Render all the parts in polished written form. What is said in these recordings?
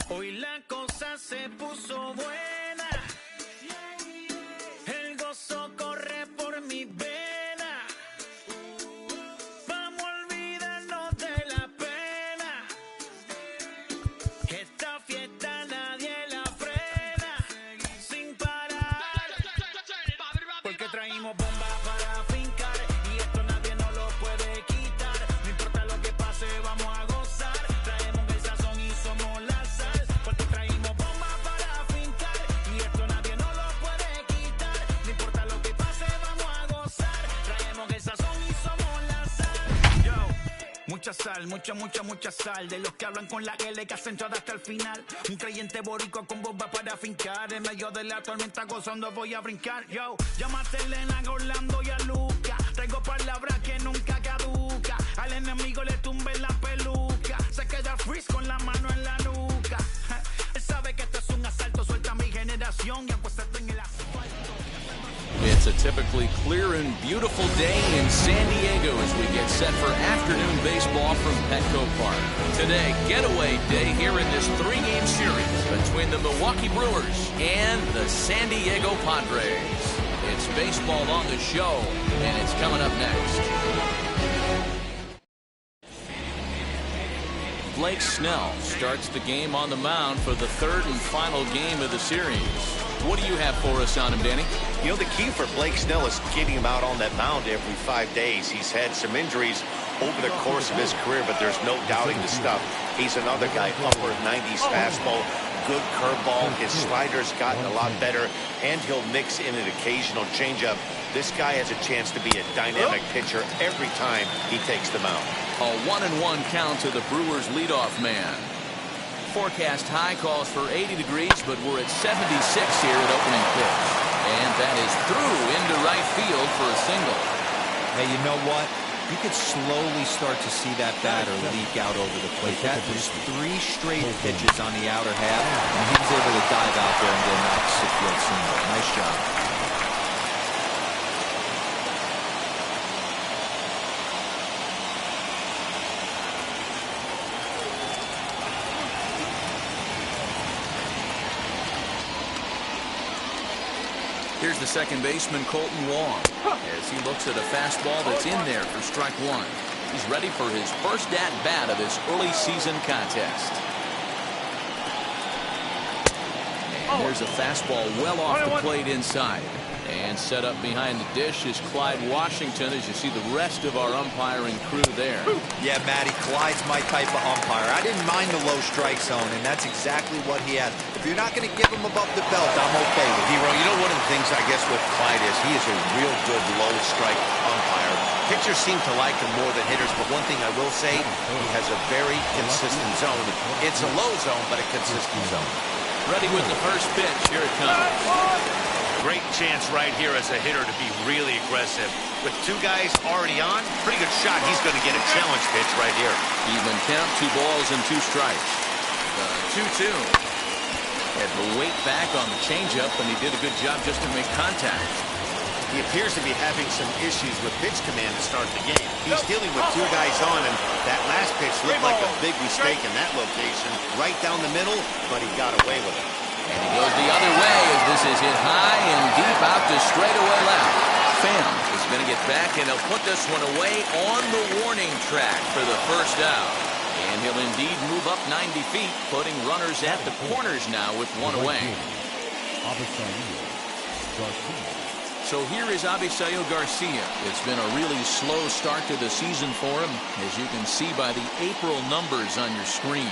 Hoy la cosa se puso buena. El gozo corre por mi vena. Vamos a olvidarnos de la pena. Esta fiesta nadie la frena. Sin parar. Porque traímos bomba para fincar. Y esto nadie nos lo puede quitar. No importa lo que pase, vamos a gozar. Traemos el sazón y somos la sal. Porque traímos bomba para fincar. Y esto nadie nos lo puede quitar. No importa lo que pase, vamos a gozar. Traemos el sazón y somos la sal. Yo, mucha sal, mucha sal. De los que hablan con la L que hacen todo hasta el final. Un creyente boricua con bomba para fincar. En medio de la tormenta gozando voy a brincar. Yo, llámate a Elena, a Orlando y a Luca. Traigo palabras que nunca caduca. Al enemigo le tumbe la peluca. Se queda freeze con la mano en la nuca. Él sabe que esto es un asalto. Suelta a mi generación y acuéstate en el asfalto. It's a typically clear and beautiful day in San Diego as we get set for afternoon baseball from Petco Park. Today, getaway day here in this three-game series between the Milwaukee Brewers and the San Diego Padres. It's baseball on the show, and it's coming up next. Blake Snell starts the game on the mound for the third and final game of the series. What do you have for us on him, Danny? You know, the key for Blake Snell is getting him out on that mound every 5 days. He's had some injuries over the course of his career, but there's no doubting the stuff. He's another guy, upper 90s fastball, good curveball. His slider's gotten a lot better, and he'll mix in an occasional changeup. This guy has a chance to be a dynamic pitcher every time he takes the mound. A 1-1 count to the Brewers leadoff man. Forecast high calls for 80 degrees, but we're at 76 here at opening pitch. And that is through into right field for a single. Hey, you know what? You could slowly start to see that batter leak out over the plate. That was 3 straight pitches on the outer half, and he was able to dive out there and get an opposite field single. Nice job. Here's the second baseman, Colton Wong, as he looks at a fastball that's in there for strike one. He's ready for his first at-bat of this early season contest. And there's a fastball well off the plate inside. And set up behind the dish is Clyde Washington, as you see the rest of our umpiring crew there. Yeah, Matty, Clyde's my type of umpire. I didn't mind the low strike zone, and that's exactly what he had. If you're not going to give him above the belt, I'm okay with it. Hero, you know, one of the things I guess with Clyde is he is a real good low strike umpire. Pitchers seem to like him more than hitters, but one thing I will say, he has a very consistent zone. It's a low zone, but a consistent zone. Ready with the first pitch. Here it comes. Great chance right here as a hitter to be really aggressive. With 2 guys already on, pretty good shot. He's going to get a challenge pitch right here. Even count, 2 balls and 2 strikes. 2-2. Had the weight back on the changeup, and he did a good job just to make contact. He appears to be having some issues with pitch command to start the game. He's dealing with 2 guys on, and that last pitch looked like a big mistake in that location. Right down the middle, but he got away with it. And he goes the other way as this is hit high and deep out to straightaway left. Pham is going to get back, and he'll put this one away on the warning track for the first out. And he'll indeed move up 90 feet, putting runners at the corners now with 1 away. So here is Abisail Garcia. It's been a really slow start to the season for him, as you can see by the April numbers on your screen.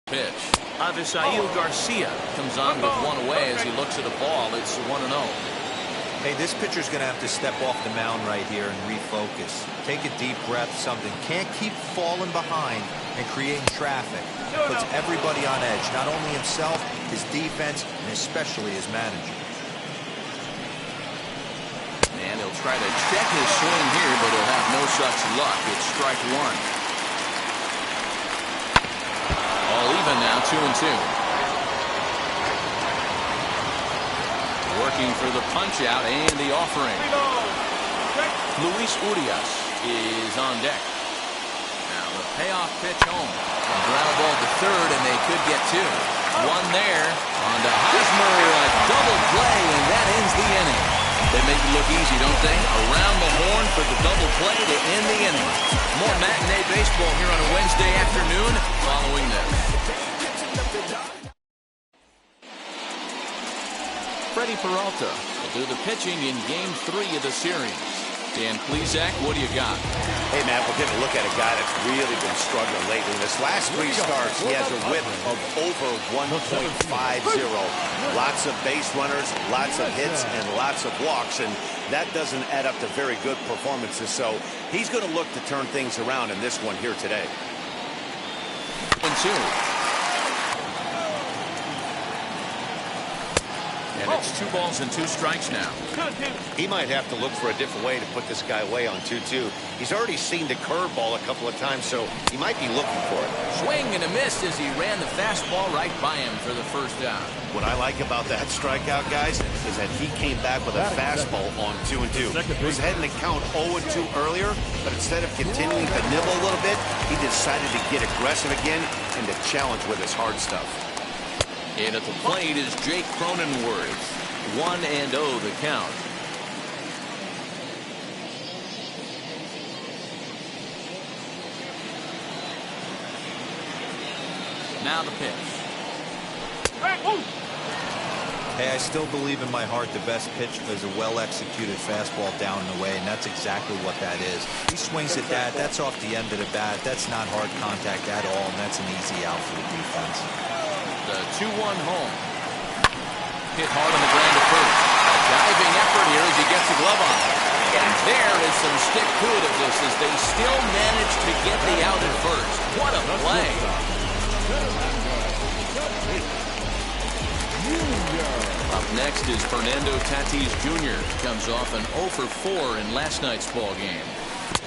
Pitch. Abisail Garcia comes on with 1 away as he looks at a ball. It's 1-0. Hey, this pitcher's going to have to step off the mound right here and refocus. Take a deep breath, something. Can't keep falling behind and creating traffic. Puts everybody on edge, not only himself, his defense, and especially his manager. And he'll try to check his swing here, but he'll have no such luck. It's strike 1. All even now, 2-2. Working for the punch out and the offering. Luis Urias is on deck. Now the payoff pitch home. Ground ball to third, and they could get two. One there. On to Hosmer, a double play, and that ends the inning. They make it look easy, don't they? Around the horn for the double play to end the inning. More matinee baseball here on a Wednesday afternoon following this. Freddie Peralta will do the pitching in Game 3 of the series. Dan Plesac, what do you got? Hey, man, we're getting a look at a guy that's really been struggling lately. In his last 3 starts, he has a whip of over 1.50. Lots of base runners, lots of hits, and lots of walks, and that doesn't add up to very good performances. So he's going to look to turn things around in this one here today. 1-2. And it's 2 balls and 2 strikes now. He might have to look for a different way to put this guy away on 2-2. He's already seen the curveball a couple of times, so he might be looking for it. Swing and a miss as he ran the fastball right by him for the first down. What I like about that strikeout, guys, is that he came back with a fastball on 2-2. He was heading to count 0-2 earlier, but instead of continuing to nibble a little bit, he decided to get aggressive again and to challenge with his hard stuff. And at the plate is Jake Cronenworth. 1-0 the count. Now the pitch. Hey, I still believe in my heart the best pitch is a well-executed fastball down and away, and that's exactly what that is. He swings at that. That's off the end of the bat. That's not hard contact at all, and that's an easy out for the defense. The 2-1 home. Hit hard on the ground to first. A diving effort here as he gets the glove on. And there is some stick to it of this as they still manage to get the out at first. What a play. Up next is Fernando Tatis Jr. Comes off an 0 for 4 in last night's ball game.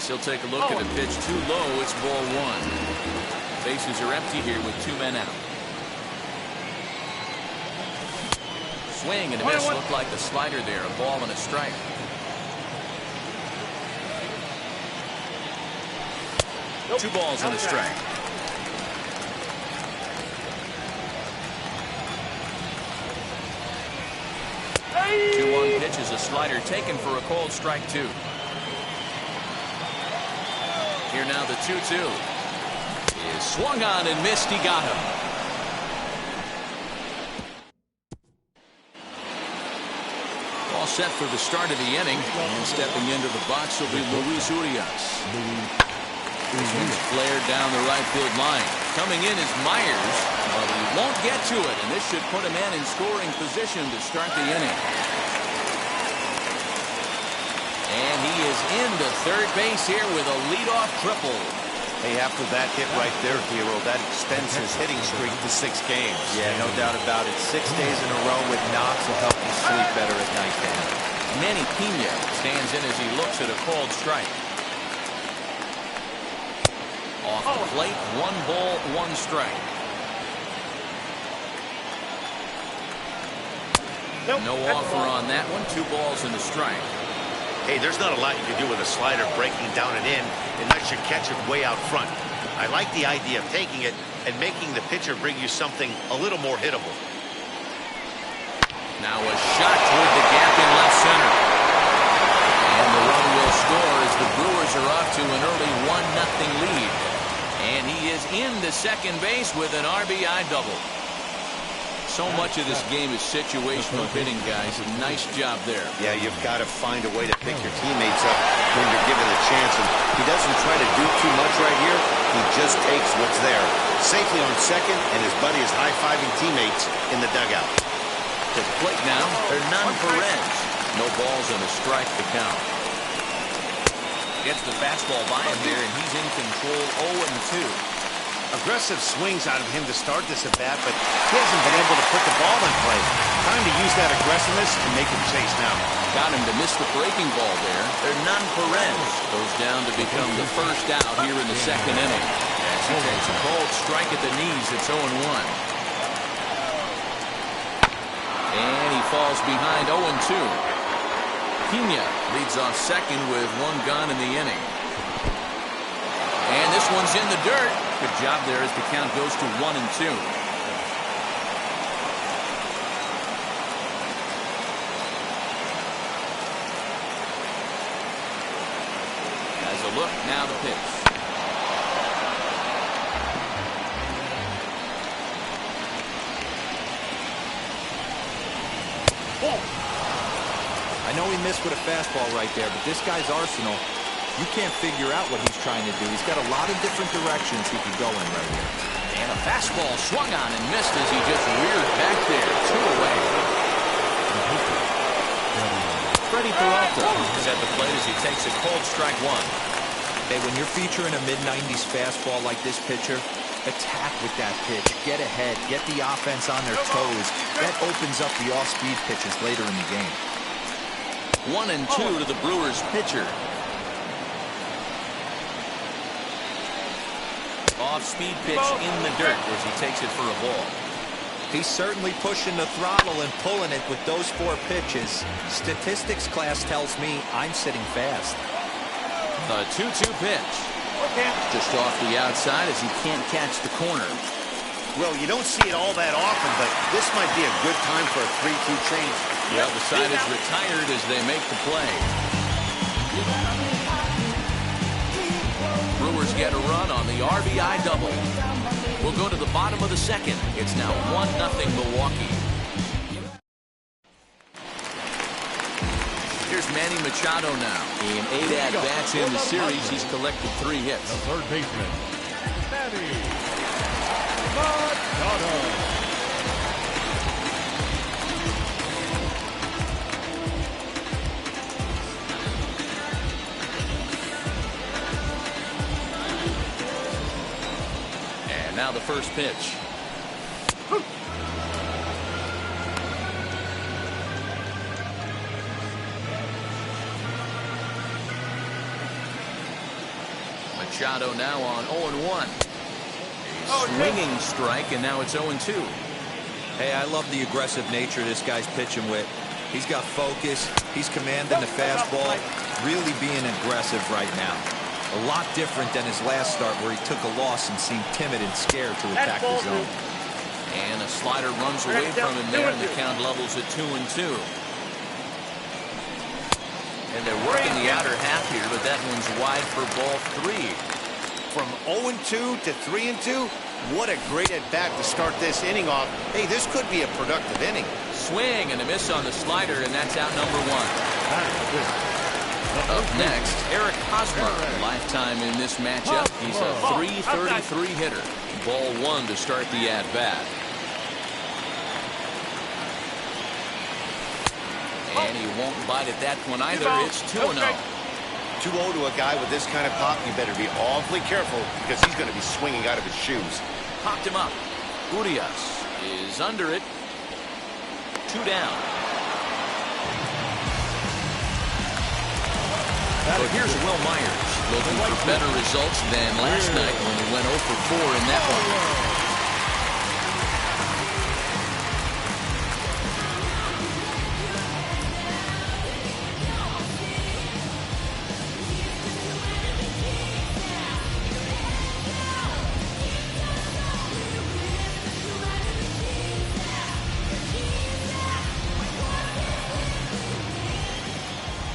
He'll take a look at a pitch too low. It's ball 1. Bases are empty here with 2 men out. Swing and a miss. Looked like the slider there. A ball and a strike. Nope. 2 balls and a strike. Hey! 2-1 pitch is a slider taken for a cold strike 2. Here now the 2-2 is swung on and missed. He got him. All set for the start of the inning, and stepping into the box will be Luis Urias. This one's flared down the right field line. Coming in is Myers, but he won't get to it, and this should put him in scoring position to start the inning. And he is into third base here with a leadoff triple. Hey, after that hit right there, Hero, that extends his hitting streak to 6 games. Yeah, no doubt about it. 6 days in a row with knocks will help you sleep better at night, Dan. Manny Pena stands in as he looks at a called strike. Off the plate, 1 ball, 1 strike. No offer on that one. 2 balls and a strike. Hey, there's not a lot you can do with a slider breaking down and in unless you catch it way out front. I like the idea of taking it and making the pitcher bring you something a little more hittable. Now a shot toward the gap in left center. And the run will score as the Brewers are off to an early 1-0 lead. And he is into second base with an RBI double. So much of this game is situational hitting, guys. Nice job there. Yeah, you've got to find a way to pick your teammates up when you're given a chance. And he doesn't try to do too much right here. He just takes what's there. Safely on second, and his buddy is high-fiving teammates in the dugout. To the plate now, they're none for Reds. No balls and a strike to count. Gets the fastball by him there, and he's in control 0-2. Aggressive swings out of him to start this at bat, but he hasn't been able to put the ball in play. Time to use that aggressiveness and make him chase now. Got him to miss the breaking ball there. They're none for Reds. Goes down to become the first out here in the second inning. As he takes a cold strike at the knees, it's 0-1. And he falls behind 0-2. Pena leads off second with one gone in the inning. And this one's in the dirt. Good job there as the count goes to 1-2. As a look, now the pitch. I know he missed with a fastball right there, but this guy's arsenal, you can't figure out what he's trying to do. He's got a lot of different directions he could go in right here. And a fastball swung on and missed as he just reared back there. 2 away. Freddie Peralta is at the plate as he takes a cold strike 1. Hey, when you're featuring a mid-90s fastball like this pitcher, attack with that pitch. Get ahead. Get the offense on their toes. That opens up the off-speed pitches later in the game. 1-2 to the Brewers pitcher. Off-speed pitch in the dirt as he takes it for a ball. He's certainly pushing the throttle and pulling it with those 4 pitches. Statistics class tells me I'm sitting fast. The 2-2 pitch. Just off the outside as he can't catch the corner. Well, you don't see it all that often, but this might be a good time for a 3-2 change. Well, the side is retired as they make the play. Brewers get a run on the RBI double. We'll go to the bottom of the second. It's now 1-0 Milwaukee. Here's Manny Machado now. In 8 at-bats in the series, he's collected 3 hits. The third baseman, Manny Machado. Now the first pitch. Machado now on 0-1. A swinging strike, and now it's 0-2. Hey, I love the aggressive nature this guy's pitching with. He's got focus. He's commanding the fastball. Really being aggressive right now. A lot different than his last start where he took a loss and seemed timid and scared to attack the zone. And a slider runs away from him there, and the count levels at 2-2. And they're working the outer half here, but that one's wide for ball 3. From 0-2 to 3-2, what a great at-bat to start this inning off. Hey, this could be a productive inning. Swing and a miss on the slider, and that's out number 1. Up next, Eric Hosmer, lifetime in this matchup. He's a .333 hitter. Ball 1 to start the at-bat. And he won't bite at that one either. It's 2-0. 2-0 to a guy with this kind of pop, you better be awfully careful because he's going to be swinging out of his shoes. Popped him up. Urias is under it. 2 down. So here's Will Myers looking for better results than last night when he went 0 for 4 in that one.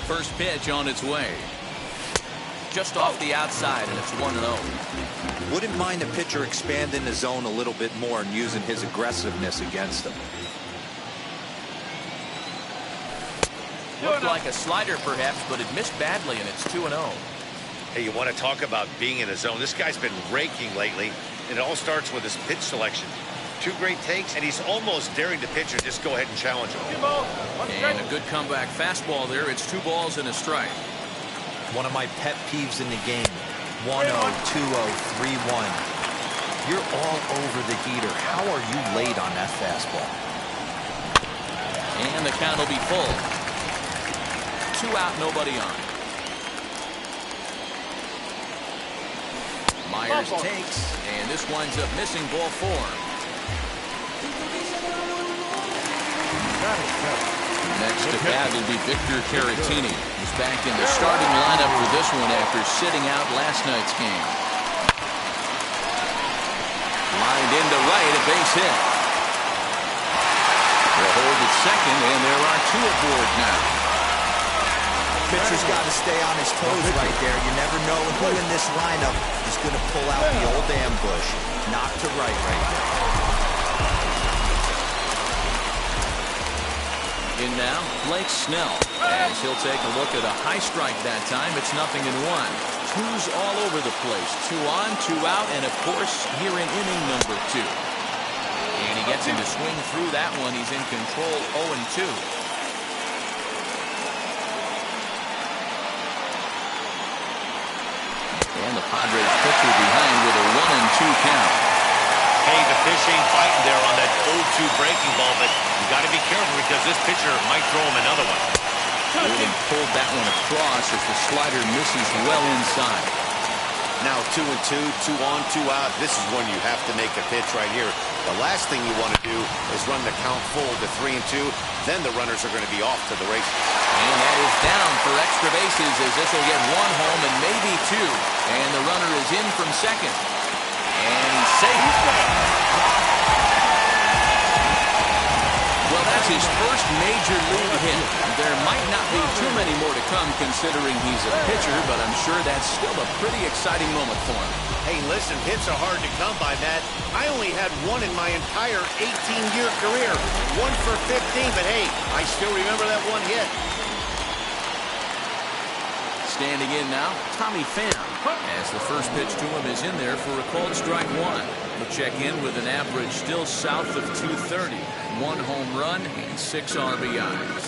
First pitch on its way. Just off the outside, and it's 1-0. Wouldn't mind the pitcher expanding the zone a little bit more and using his aggressiveness against him. Looked like a slider perhaps, but it missed badly, and it's 2-0. Hey, you want to talk about being in the zone? This guy's been raking lately, and it all starts with his pitch selection. 2 great takes, and he's almost daring the pitcher just go ahead and challenge him. And a good comeback fastball there. It's 2 balls and a strike. One of my pet peeves in the game. 1-0, 2-0, 3-1. You're all over the heater. How are you late on that fastball? And the count will be full. 2 out, nobody on. Myers takes, and this winds up missing ball 4. Next to bat will be Victor Caratini. He's back in the starting lineup for this one after sitting out last night's game. Lined into right, a base hit. They'll hold at second, and there are two aboard now. Pitcher's got to stay on his toes right there. You never know who in this lineup is going to pull out the old ambush. Knock to right there. In now, Blake Snell, as he'll take a look at a high strike that time. It's 0-1. Twos all over the place. 2 on, 2 out, and of course, here in inning number 2. And he gets him to swing through that one. He's in control, 0-2. And the Padres pitcher behind with a 1-2 count. Hey, the pitch ain't fighting there on that 0-2 breaking ball, but you got to be careful because this pitcher might throw him another one. Really pulled that one across as the slider misses well inside. Now 2-2, 2 on, 2 out. This is when you have to make a pitch right here. The last thing you want to do is run the count full to 3-2. Then the runners are going to be off to the races. And that is down for extra bases as this will get 1 home and maybe 2. And the runner is in from second. And he's safe. Well, that's his first major league hit. There might not be too many more to come considering he's a pitcher, but I'm sure that's still a pretty exciting moment for him. Hey, listen, hits are hard to come by, Matt. I only had one in my entire 18-year career. 1 for 15, but hey, I still remember that one hit. Standing in now, Tommy Pham, as the first pitch to him is in there for a called strike 1. He'll check in with an average still south of 230. 1 home run and 6 RBIs.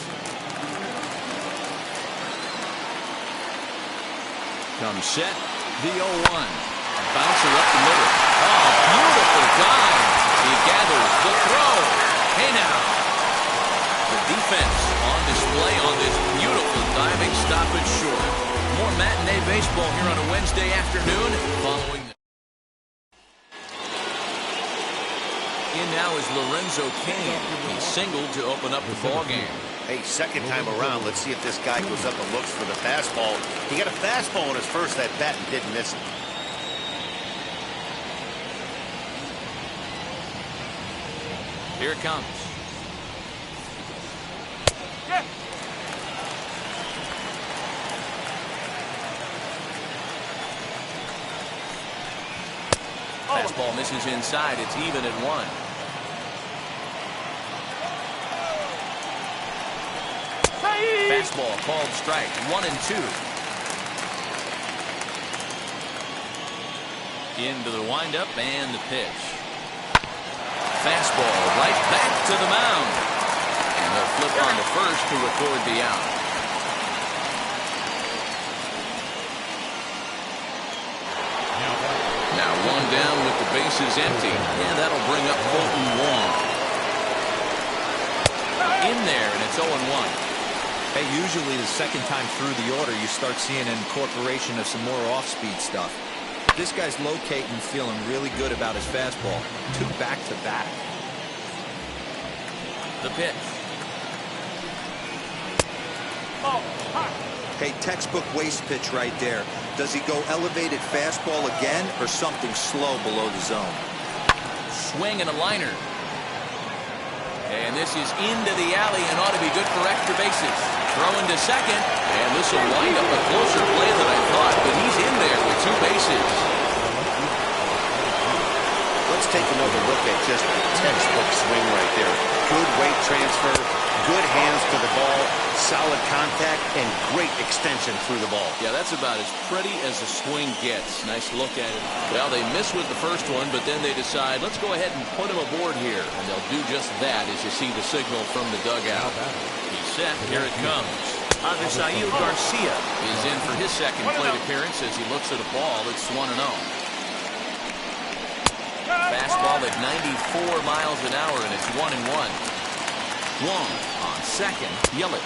Comes set, the 0-1. Bouncer up the middle. Oh, beautiful dive. He gathers the throw. Hey now. The defense on display on this beautiful diving stoppage short. More matinee baseball here on a Wednesday afternoon following. In now is Lorenzo Cain. He singled to open up the ball game. Hey, second time around, let's see if this guy goes up and looks for the fastball. He got a fastball on his first at bat and didn't miss it. Here it comes. Fastball misses inside. It's even at 1. Fastball called strike. 1-2. Into the windup and the pitch. Fastball right back to the mound. And they'll flip on to first to record the out. Now 1 down with the bases empty. And that'll bring up Colton Wong. In there, and it's 0-1. Hey, usually the second time through the order, you start seeing an incorporation of some more off-speed stuff. This guy's locating, feeling really good about his fastball. 2 back-to-back. The pitch. Hey, textbook waste pitch right there. Does he go elevated fastball again or something slow below the zone? Swing and a liner. And this is into the alley and ought to be good for extra bases. Throwing to second, and this will wind up a closer play than I thought, but he's in there with 2 bases. Let's take another look at just a textbook swing right there. Good weight transfer, good hands to the ball, solid contact, and great extension through the ball. Yeah, that's about as pretty as a swing gets. Nice look at it. Well, they miss with the first one, but then they decide, let's go ahead and put him aboard here. And they'll do just that as you see the signal from the dugout. He's set. Here it comes. Avisail Garcia is in for his second plate appearance as he looks at a ball. It's 1-0. Fastball at 94 miles an hour, and it's 1-1. Wong on second. Yelich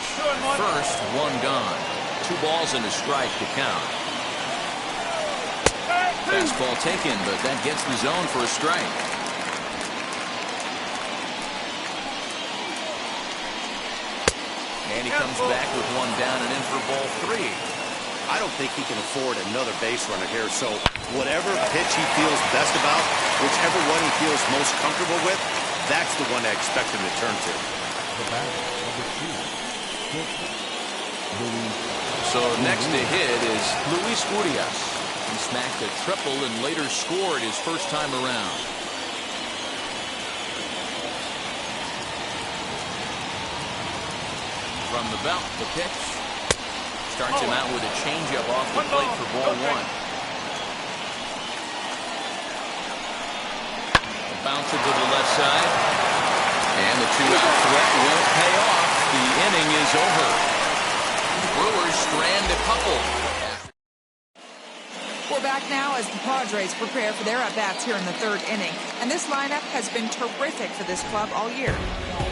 first. 1 gone. 2 balls and a strike to count. Fastball taken, but that gets the zone for a strike. And he comes back with one down and in for ball 3. I don't think he can afford another base runner here. So whatever pitch he feels best about, whichever one he feels most comfortable with, that's the one I expect him to turn to. So next to hit is Luis Urias. He smacked a triple and later scored his first time around. From the belt, the pitch. Starts him out with a changeup off the plate for ball 1. Bounce it to the left side. And the 2-out threat won't pay off. The inning is over. Brewers strand a couple. We're back now as the Padres prepare for their at-bats here in the 3rd inning. And this lineup has been terrific for this club all year.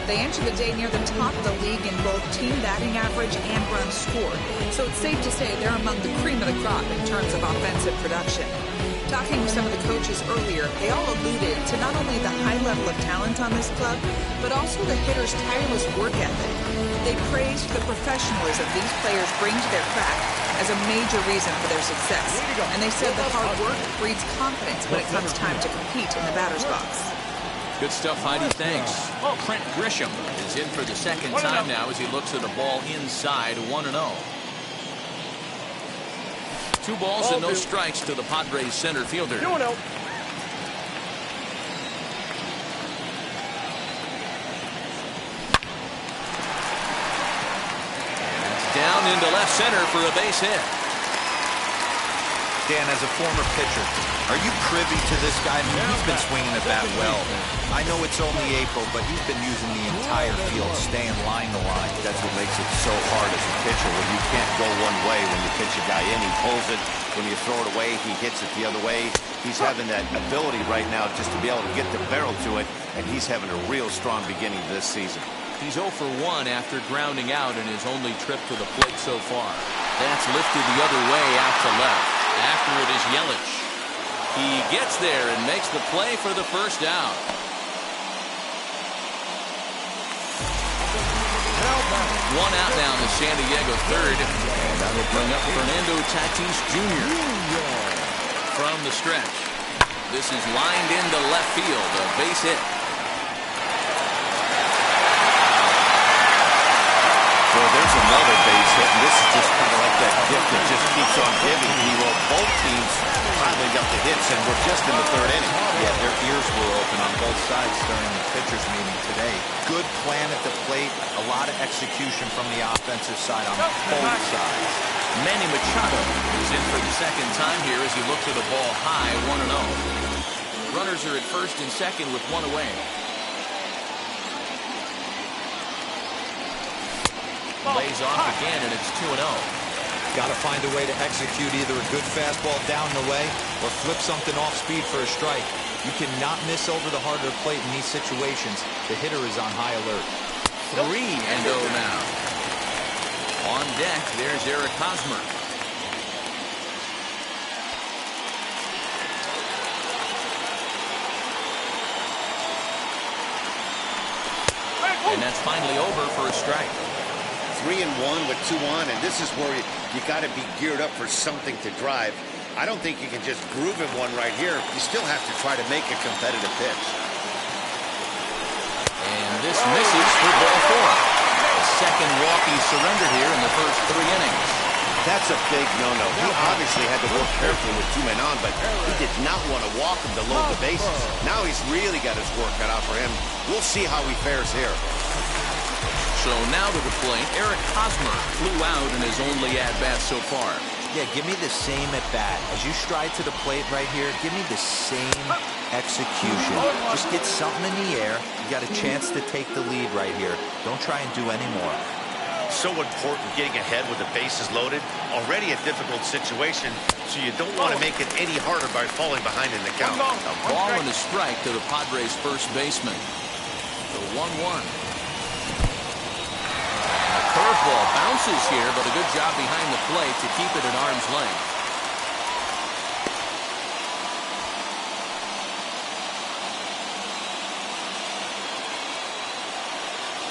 They enter the day near the top of the league in both team batting average and runs scored. So it's safe to say they're among the cream of the crop in terms of offensive production. Talking with some of the coaches earlier, they all alluded to not only the high level of talent on this club, but also the hitters' tireless work ethic. They praised the professionalism these players bring to their craft as a major reason for their success. And they said the hard work breeds confidence when it comes time to compete in the batter's box. Good stuff, Heidi. Thanks. Trent Grisham is in for the second time now as he looks at a ball inside 1-0. 2 balls and no strikes to the Padres center fielder. It's down into left center for a base hit. Dan, as a former pitcher, are you privy to this guy? I mean, he's been swinging the bat well. I know it's only April, but he's been using the entire field, staying line to line. That's what makes it so hard as a pitcher, when you can't go one way when you pitch a guy in. He pulls it. When you throw it away, he hits it the other way. He's having that ability right now just to be able to get the barrel to it, and he's having a real strong beginning to this season. He's 0 for 1 after grounding out in his only trip to the plate so far. That's lifted the other way out to left. After it is Yelich. He gets there and makes the play for the first out. One out now in the San Diego 3rd. And that will bring up Fernando Tatis Jr. from the stretch. This is lined into left field, a base hit. So there's another base hit, and this is just kind of like that gift that just keeps on giving. Both teams finally got the hits, and we're just in the 3rd inning. Yeah, their ears were open on both sides during the pitchers meeting today. Good plan at the plate, a lot of execution from the offensive side on both sides. Manny Machado is in for the second time here as he looks at a ball high, 1-0. Runners are at first and second with 1 away. Lays off again, and it's 2-0. Got to find a way to execute either a good fastball down the way or flip something off speed for a strike. You cannot miss over the heart of the plate in these situations. The hitter is on high alert. 3-0 now. On deck, there's Eric Hosmer. And that's finally over for a strike. 3-1 with 2 on, and this is where you got to be geared up for something to drive. I don't think you can just groove in one right here. You still have to try to make a competitive pitch. And this misses for ball 4. The second walk he surrendered here in the first 3 innings. That's a big no-no. He obviously had to work carefully with 2 men on, but he did not want to walk him to load the bases. Now he's really got his work cut out for him. We'll see how he fares here. So now to the plate, Eric Hosmer flew out in his only at-bat so far. Yeah, give me the same at-bat. As you stride to the plate right here, give me the same execution. Just get something in the air. You got a chance to take the lead right here. Don't try and do any more. So important getting ahead with the bases loaded. Already a difficult situation, so you don't want to make it any harder by falling behind in the count. A ball and a strike to the Padres' first baseman. So 1-1. Curveball bounces here, but a good job behind the plate to keep it at arm's length.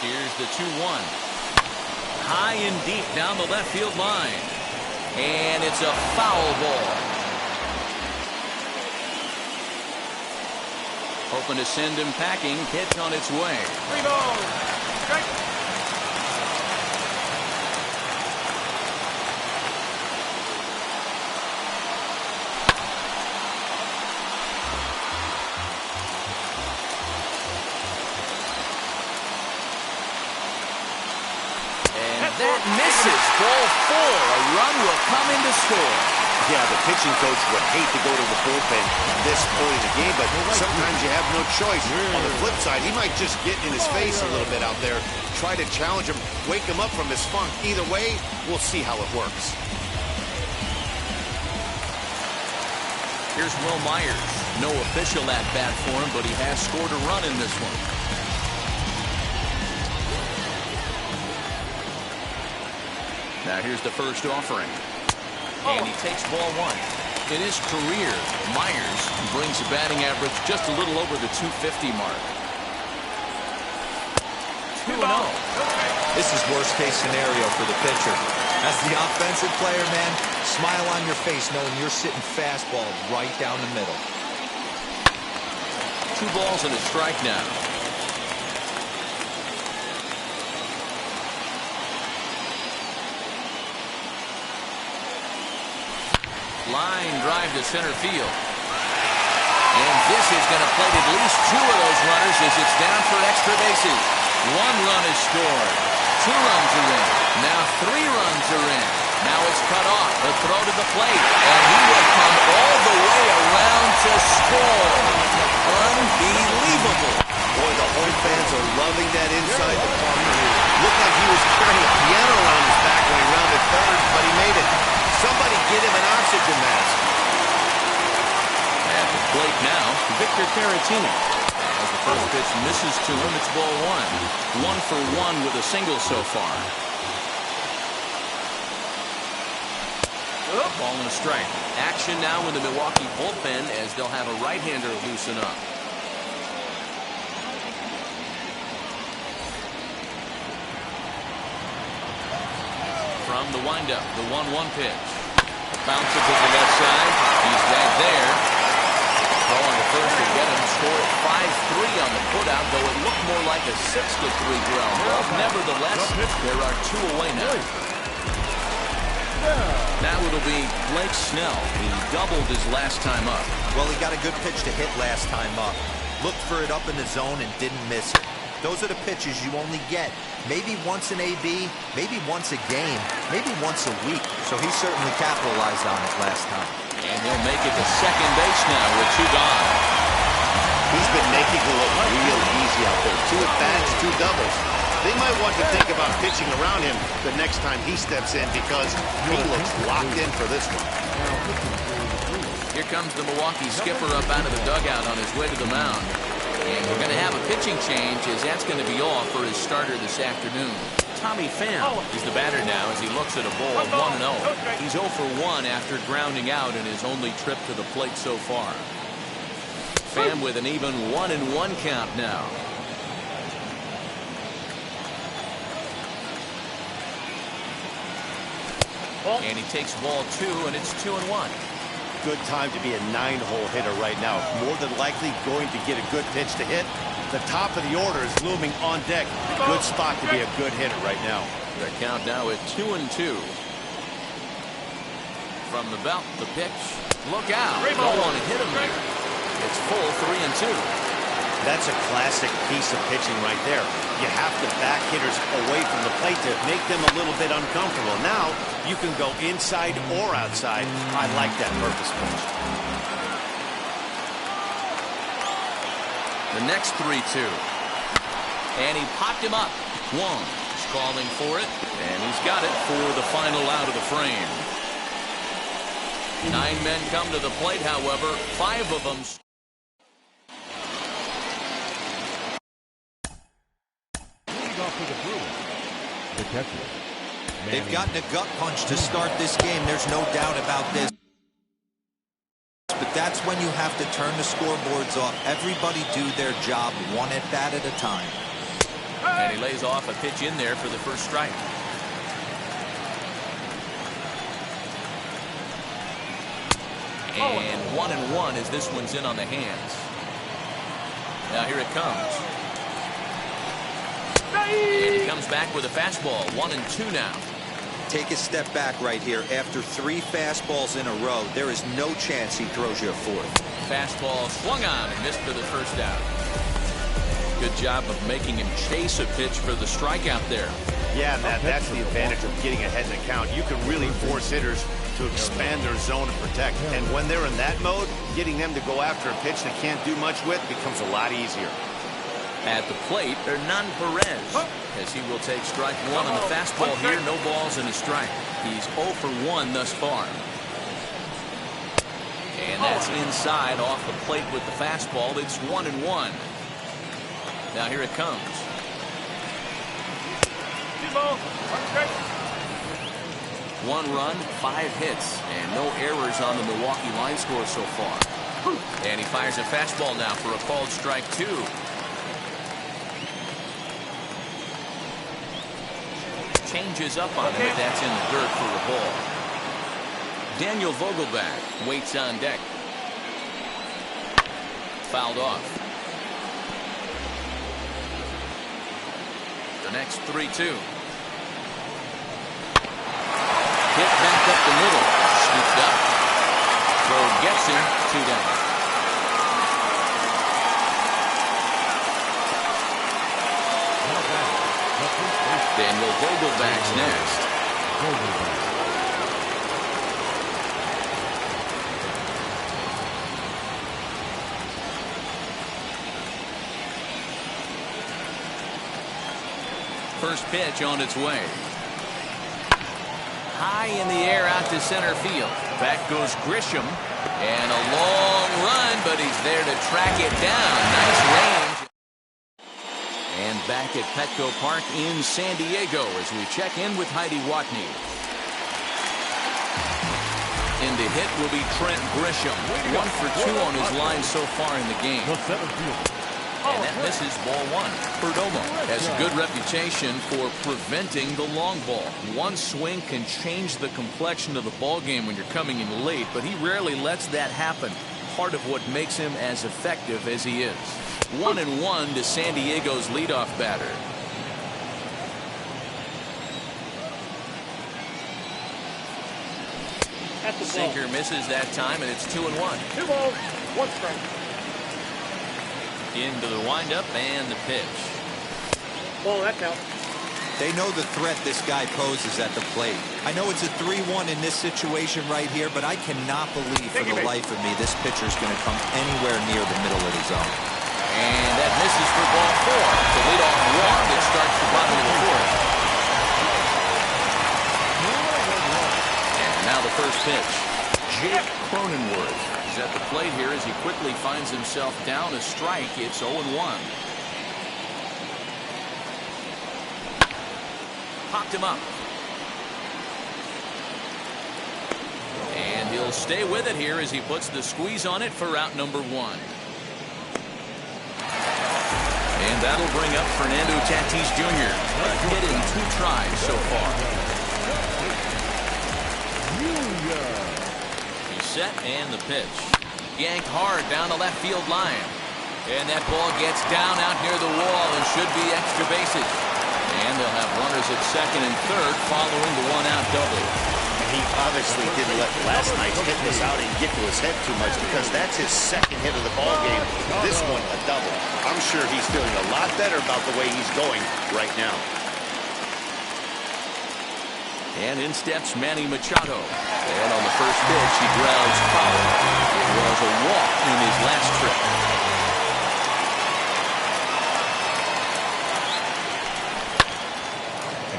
Here's the 2-1. high and deep down the left field line. And it's a foul ball. Hoping to send him packing. Pitch on its way. 3 balls. Strike. That misses. Ball 4. A run will come in to score. Yeah, the pitching coach would hate to go to the bullpen this early in the game, but sometimes you have no choice. On the flip side, he might just get in his face a little bit out there, try to challenge him, wake him up from his funk. Either way, we'll see how it works. Here's Will Myers. No official at-bat for him, but he has scored a run in this one. Now here's the first offering. And he takes ball 1. In his career, Myers brings a batting average just a little over the 250 mark. 2-0. This is worst case scenario for the pitcher. As the offensive player, man, smile on your face knowing you're sitting fastball right down the middle. 2 balls and a strike now. Line drive to center field. And this is going to plate at least 2 of those runners as it's down for extra bases. 1 run is scored. 2 runs are in. Now 3 runs are in. Now it's cut off. The throw to the plate. And he will come all the way around to score. Unbelievable. Boy, the home fans are loving that inside the park. Looked like he was carrying a piano around his back when he rounded third, but he made it. Somebody get him an oxygen mask. At the plate now, Victor Caratini. As the first pitch misses to him, it's ball 1. 1 for 1 with a single so far. Ball and a strike. Action now in the Milwaukee bullpen as they'll have a right-hander loosen up. From the windup, the 1-1 pitch. Bounce it to the left side. He's right there. Throw on the first to get him. Score at 5-3 on the putout, though it looked more like a 6-3 ground ball. Nevertheless, there are 2 away now. Now it'll be Blake Snell. He doubled his last time up. Well, he got a good pitch to hit last time up. Looked for it up in the zone and didn't miss it. Those are the pitches you only get. Maybe once an AB, maybe once a game, maybe once a week. So he certainly capitalized on it last time. And he'll make it to second base now with 2 gone. He's been making it look real easy out there. 2 at-bats, 2 doubles. They might want to think about pitching around him the next time he steps in because he looks locked in for this one. Here comes the Milwaukee skipper up out of the dugout on his way to the mound. And we're going to have a pitching change as that's going to be off for his starter this afternoon. Tommy Pham is the batter now as he looks at a ball 1-0. He's 0 for 1 after grounding out in his only trip to the plate so far. Pham with an even 1-1 count now. And he takes ball 2, and it's 2-1. Good time to be a 9-hole hitter right now. More than likely going to get a good pitch to hit. The top of the order is looming on deck. Good spot to be a good hitter right now. The count now at 2-2. From the belt, the pitch. Look out. Don't want to hit him there. It's full 3-2. That's a classic piece of pitching right there. You have to back hitters away from the plate to make them a little bit uncomfortable. Now you can go inside or outside. I like that purpose pitch. The next 3-2. And he popped him up. Wong is calling for it. And he's got it for the final out of the frame. 9 men come to the plate, however. 5 of them. They've gotten a gut punch to start this game. There's no doubt about this. But that's when you have to turn the scoreboards off. Everybody do their job 1 at-bat at a time. And he lays off a pitch in there for the first strike. And 1-1 as this one's in on the hands. Now here it comes. And he comes back with a fastball. 1-2 now. Take a step back right here. After 3 fastballs in a row, there is no chance he throws you a 4th. Fastball swung on and missed for the first out. Good job of making him chase a pitch for the strikeout there. Yeah, Matt, that's the advantage of getting ahead in the count. You can really force hitters to expand their zone and protect. And when they're in that mode, getting them to go after a pitch they can't do much with becomes a lot easier. At the plate, Hernan Perez, as he will take strike 1 on the fastball here. No balls and a strike. He's 0 for 1 thus far. And that's inside off the plate with the fastball. It's 1-1. Now here it comes. 1 run, 5 hits, and no errors on the Milwaukee line score so far. And he fires a fastball now for a called strike 2. Changes up on him, but that's in the dirt for a ball. Daniel Vogelbach waits on deck. Fouled off. The next 3-2. Hit back up the middle. Scooped up. Throw gets him. 2 down. Daniel Vogelbach's next. First pitch on its way. High in the air out to center field. Back goes Grisham. And a long run, but he's there to track it down. Nice range. And back at Petco Park in San Diego as we check in with Heidi Watney. In the hit will be Trent Grisham. 1 for 2 on his line so far in the game. And that misses ball 1. Perdomo has a good reputation for preventing the long ball. One swing can change the complexion of the ball game when you're coming in late, but he rarely lets that happen. Part of what makes him as effective as he is. 1-1 to San Diego's leadoff batter. Sinker misses that time, and it's 2-1. 2 balls, 1 strike. Into the windup and the pitch. Ball, that counts. They know the threat this guy poses at the plate. I know it's a 3-1 in this situation right here, but I cannot believe for the life of me this pitcher's going to come anywhere near the middle of the zone. And that misses for ball 4. The leadoff walk that starts the bottom of the 4th. And now the first pitch. Jake Cronenworth is at the plate here as he quickly finds himself down a strike. It's 0-1. Popped him up. And he'll stay with it here as he puts the squeeze on it for out number 1. And that'll bring up Fernando Tatis Jr. A hit in 2 tries so far. He's set and the pitch. Yanked hard down the left field line. And that ball gets down out near the wall and should be extra bases. And they'll have runners at second and third following the 1-out double. He obviously didn't let last night's hit was out and get to his head too much because that's his second hit of the ball game. This one a double. I'm sure he's feeling a lot better about the way he's going right now. And in steps Manny Machado. And on the first pitch he grounds foul. It was a walk in his last trip.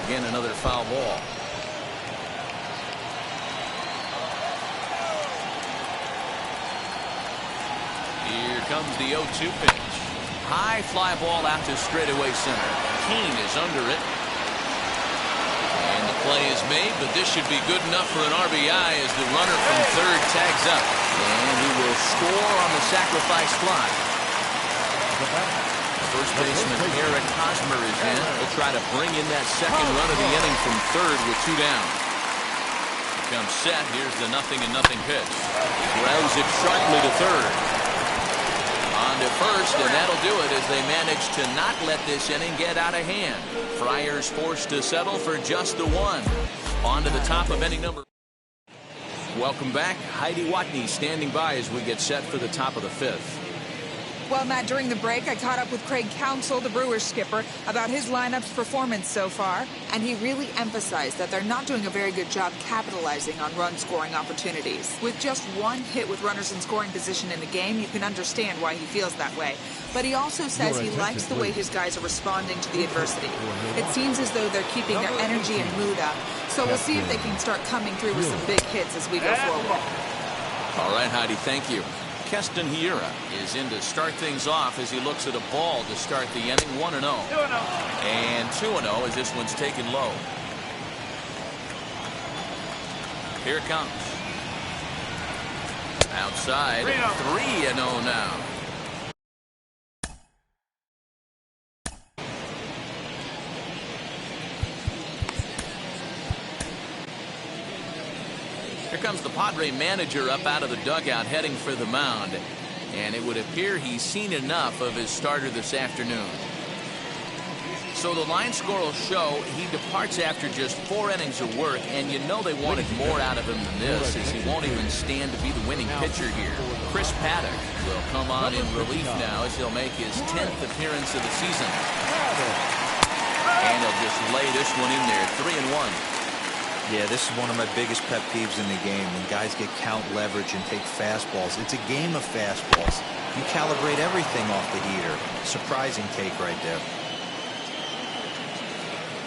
Again another foul ball. Here comes the 0-2 pitch. High fly ball out to straightaway center. Keane is under it. And the play is made, but this should be good enough for an RBI as the runner from third tags up. And he will score on the sacrifice fly. First baseman Eric Hosmer is in. He'll try to bring in that second run of the inning from third with 2 down. comes set. Here's the 0-0 pitch. Grounds it sharply to third. On to first, and that'll do it as they manage to not let this inning get out of hand. Friars forced to settle for just the one. On to the top of inning number. Welcome back. Heidi Watney standing by as we get set for the top of the fifth. Well, Matt, during the break, I caught up with Craig Counsell, the Brewers skipper, about his lineup's performance so far, and he really emphasized that they're not doing a very good job capitalizing on run-scoring opportunities. With just one hit with runners in scoring position in the game, you can understand why he feels that way. But he also says he likes the way his guys are responding to the adversity. It seems as though they're keeping their energy and mood up, so we'll see if they can start coming through with some big hits as we go forward. All right, Heidi, thank you. Keston Hiura is in to start things off as he looks at a ball to start the inning. 1-0. And 2-0 as this one's taken low. Here it comes. Outside. 3-0 now. Here comes the Padre manager up out of the dugout heading for the mound. And it would appear he's seen enough of his starter this afternoon. So the line score will show he departs after just 4 innings of work, and you know they wanted more out of him than this, as he won't even stand to be the winning pitcher here. Chris Paddock will come on in relief now as he'll make his 10th appearance of the season. And he'll just lay this one in there, 3-1. Yeah, this is one of my biggest pet peeves in the game, when guys get count leverage and take fastballs. It's a game of fastballs. You calibrate everything off the heater. Surprising take right there.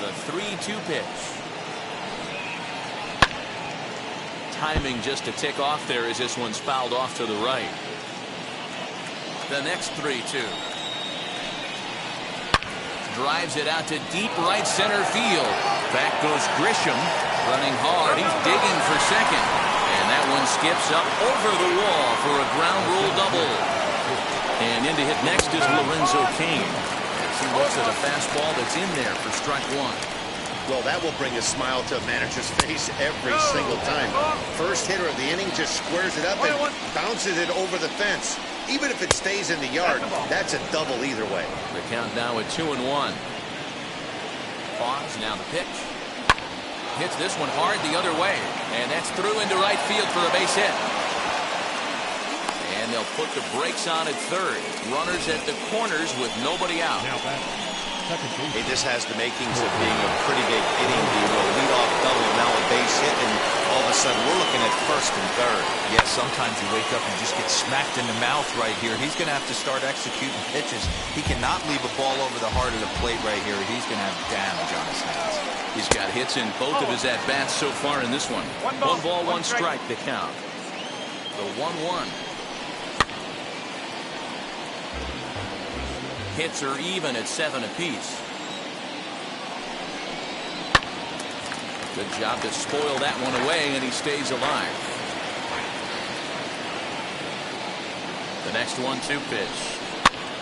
The 3-2 pitch. Timing just to tick off there as this one's fouled off to the right. The next 3-2. Drives it out to deep right center field. Back goes Grisham. Running hard. He's digging for second. And that one skips up over the wall for a ground rule double. And in to hit next is Lorenzo Cain. As he looks at a fastball that's in there for strike one. Well, that will bring a smile to a manager's face every single time. First hitter of the inning just squares it up and bounces it over the fence. Even if it stays in the yard, that's a double either way. The count now at 2-1. Pause, now the pitch. Hits this one hard the other way. And that's through into right field for a base hit. And they'll put the brakes on at third. Runners at the corners with nobody out. Hey, this has the makings of being a pretty big inning. The leadoff double, now a base hit, and all of a sudden we're looking at first and third. Yeah, sometimes you wake up and just get smacked in the mouth right here. He's going to have to start executing pitches. He cannot leave a ball over the heart of the plate right here. He's going to have damage on his hands. He's got hits in both of his at-bats so far in this one. One ball, one strike, the count. The 1-1. Hits are even at 7 apiece. Good job to spoil that one away, and he stays alive. The next 1-2 pitch.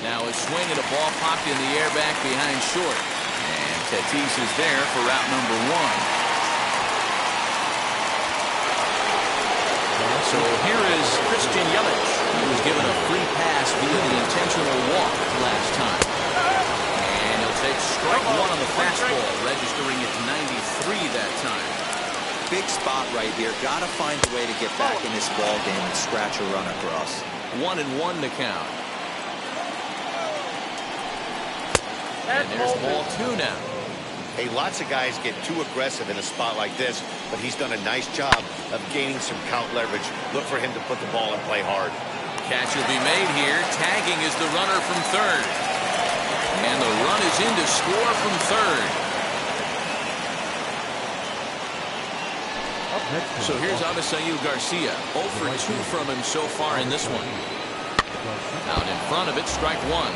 Now a swing and a ball popped in the air back behind short. And Tatis is there for route number 1. So here is Christian Yelich, who was given a free pass via the intentional walk last time. And he'll take strike one on the fastball, registering at 93 that time. Big spot right here. Got to find a way to get back in this ball game and scratch a run across. 1-1 to count. And there's ball 2 now. Hey, lots of guys get too aggressive in a spot like this, but he's done a nice job of gaining some count leverage. Look for him to put the ball and play hard. Catch will be made here. Tagging is the runner from third. And the run is in to score from third. So here's Avisail Garcia. 0 for 2 from him so far in this one. Out in front of it, strike one.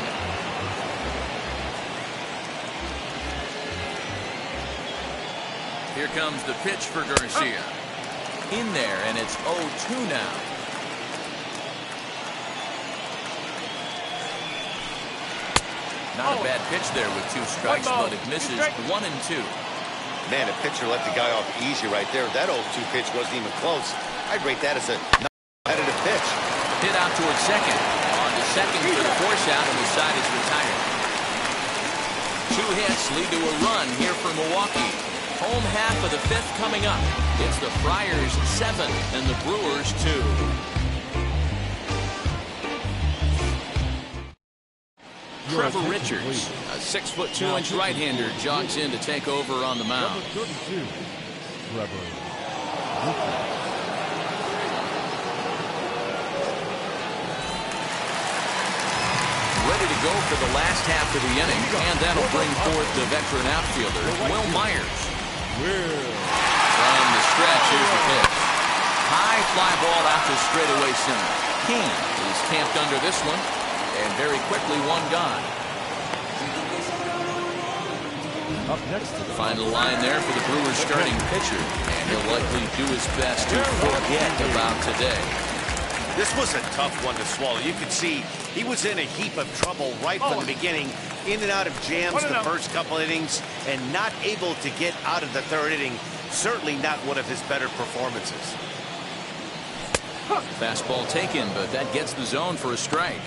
Here comes the pitch for Garcia. In there, and it's 0-2 now. Not a bad pitch there with 2 strikes, but it misses 1-2. Man, a pitcher let the guy off easy right there. That 0-2 pitch wasn't even close. I'd rate that as a non-competitive pitch. Hit out towards second. On to second for the force out, and the side is retired. 2 hits lead to a run here for Milwaukee. Home half of the 5th coming up. It's the Friars 7 and the Brewers 2. Trevor Richards, a 6'2" right-hander, jogs in to take over on the mound. Ready to go for the last half of the inning, and that'll bring forth the veteran outfielder, Will Myers. From the stretch, here's the pitch. High fly ball out to straightaway center. King is camped under this one, and very quickly one gone. Up next to the final line there for the Brewers starting pitcher, and he'll likely do his best to forget about today. This was a tough one to swallow. You could see he was in a heap of trouble right from the beginning, in and out of jams the first couple innings, and not able to get out of the 3rd inning. Certainly not one of his better performances. Fastball taken, but that gets the zone for a strike.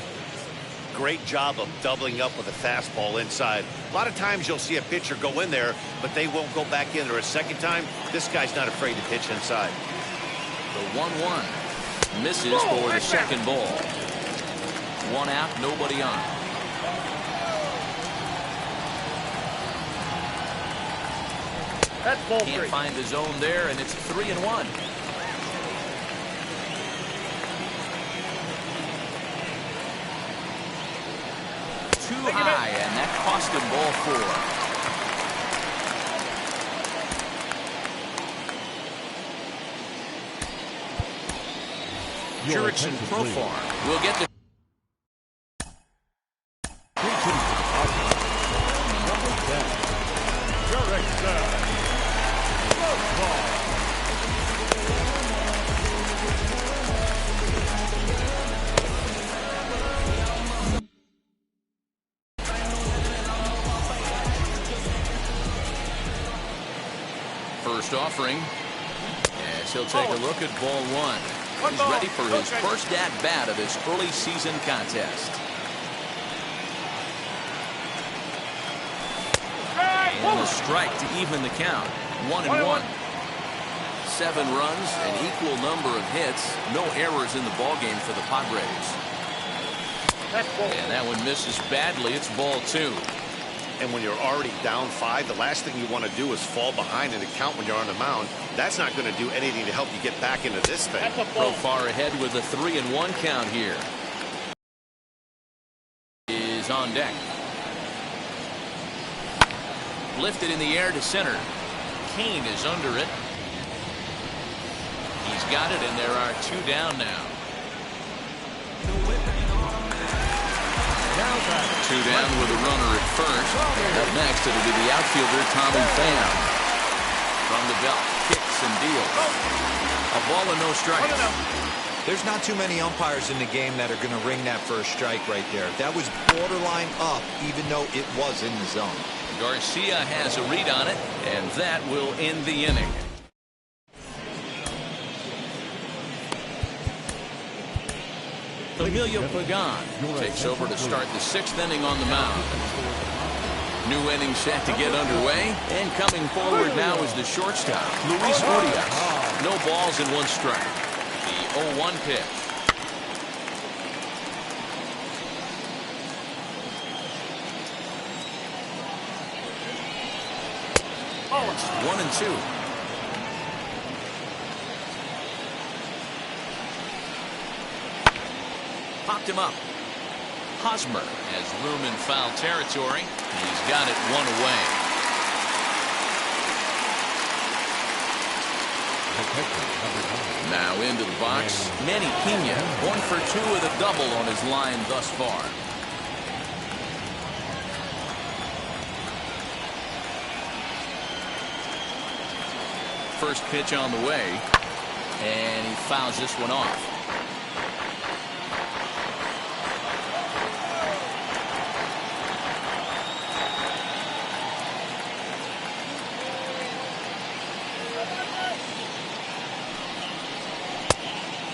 Great job of doubling up with a fastball inside. A lot of times you'll see a pitcher go in there, but they won't go back in there a second time. This guy's not afraid to pitch inside. The 1-1 misses for the second ball. 1 out, nobody on. That's ball 3. Can't find the zone there, and it's 3-1. Too high, and that cost him ball 4. Jurickson Profar will get the first offering as he'll take a look at ball 1. He's ready for his first at-bat of this early season contest. And a strike to even the count. 1-1. 7 runs, an equal number of hits, no errors in the ballgame for the Padres. And that one misses badly. It's ball 2. And when you're already down 5, the last thing you want to do is fall behind in the count when you're on the mound. That's not going to do anything to help you get back into this thing. Profar ahead with a 3-1 count here. Is on deck. Lifted in the air to center. Kane is under it. He's got it, and there are 2 down now. 2 down with a runner at first. And up next, it'll be the outfielder, Tommy Pham. From the belt, kicks and deals. A ball and no strikes. There's not too many umpires in the game that are going to ring that first strike right there. That was borderline up, even though it was in the zone. Garcia has a read on it, and that will end the inning. Emilio Pagan takes over to start the 6th inning on the mound. New inning set to get underway, and coming forward now is the shortstop, Luis Urias. No balls and 1 strike. The 0-1 pitch. It's 1-2. Popped him up. Hosmer has room in foul territory. He's got it 1 away. Now into the box, Manny Pena, 1 for 2 with a double on his line thus far. First pitch on the way, and he fouls this one off.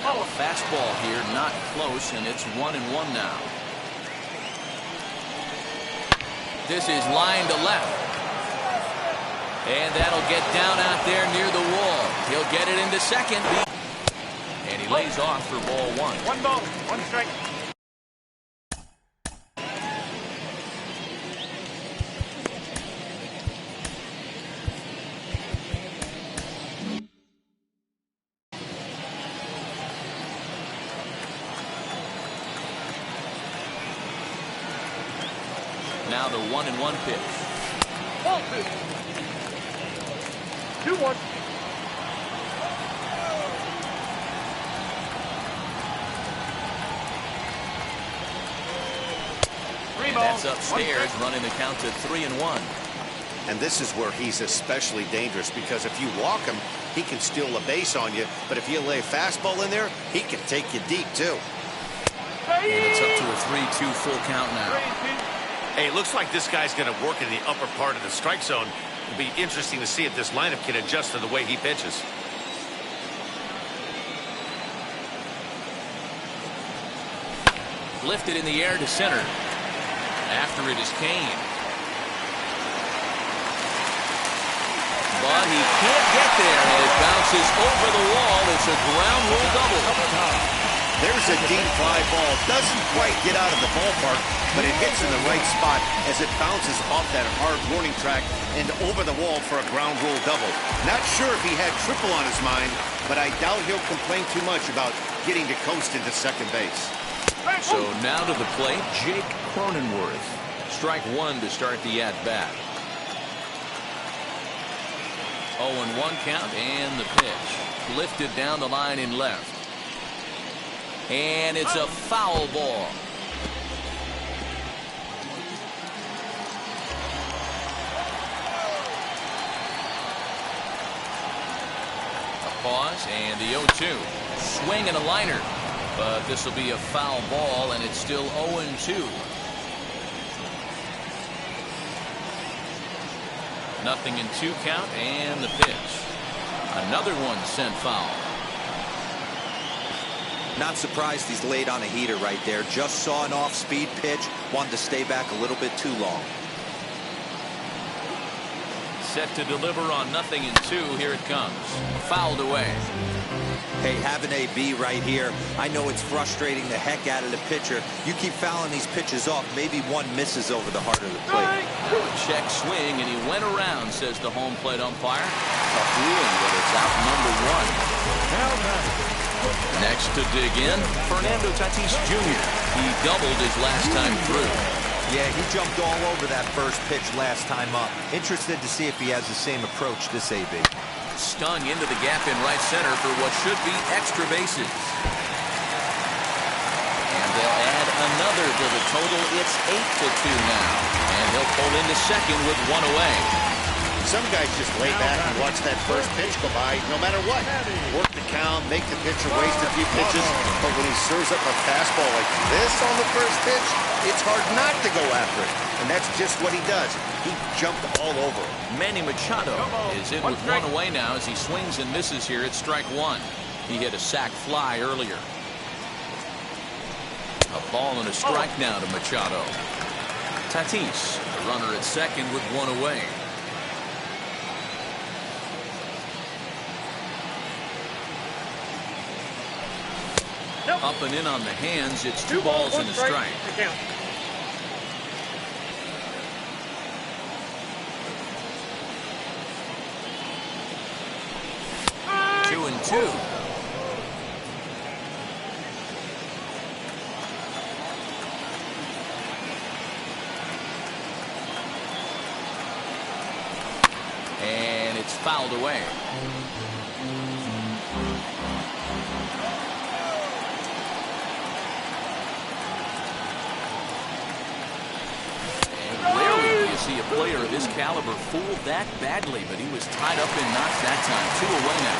Now a fastball here, not close, and it's 1-1 now. This is line to left. And that'll get down out there near the wall. He'll get it into second. And he lays off for ball one. One ball, one strike. Now the 1-1 pitch. Ball two. 2-1. And that's upstairs, running the count to 3-1. And this is where he's especially dangerous, because if you walk him, he can steal a base on you. But if you lay a fastball in there, he can take you deep, too. And it's up to a 3-2 full count now. Hey, it looks like this guy's going to work in the upper part of the strike zone. It'll be interesting to see if this lineup can adjust to the way he pitches. Lifted in the air to center. After it is Kane. But he can't get there, and it bounces over the wall. It's a ground rule double. There's a deep fly ball. Doesn't quite get out of the ballpark, but it hits in the right spot as it bounces off that hard warning track and over the wall for a ground rule double. Not sure if he had triple on his mind, but I doubt he'll complain too much about getting to coast into second base. So now to the plate, Jake Cronenworth. Strike one to start the at-bat. 0-1 count, and the pitch. Lifted down the line in left. And it's a foul ball. A pause, and the 0-2. Swing and a liner. But this will be a foul ball, and it's still 0-2. Nothing in 2 count, and the pitch. Another one sent foul. Not surprised he's laid on a heater right there. Just saw an off-speed pitch. Wanted to stay back a little bit too long. Set to deliver on nothing in 2. Here it comes. Fouled away. Hey, having a B right here, I know it's frustrating the heck out of the pitcher. You keep fouling these pitches off, maybe one misses over the heart of the plate. Now a check swing, and he went around, says the home plate umpire. Tough ruling, but it's out number 1. Next to dig in, Fernando Tatis Jr. He doubled his last time through. Yeah, he jumped all over that first pitch last time up. Interested to see if he has the same approach this AB. Stung into the gap in right center for what should be extra bases. And they'll add another to the total. It's 8-2 now. And he'll pull into second with one away. Some guys just lay back and watch that first pitch go by no matter what. Work the count, make the pitcher waste a few pitches. But when he serves up a fastball like this on the first pitch, it's hard not to go after it. And that's just what he does. He jumped all over. Manny Machado is in with one away now as he swings and misses here at strike one. He hit a sac fly earlier. A ball and a strike now to Machado. Tatis, the runner at second with one away. Up and in on the hands. It's 2 balls and a strike. 2-2. And it's fouled away. See a player of his caliber fooled that badly, but he was tied up in knots that time. 2 away now.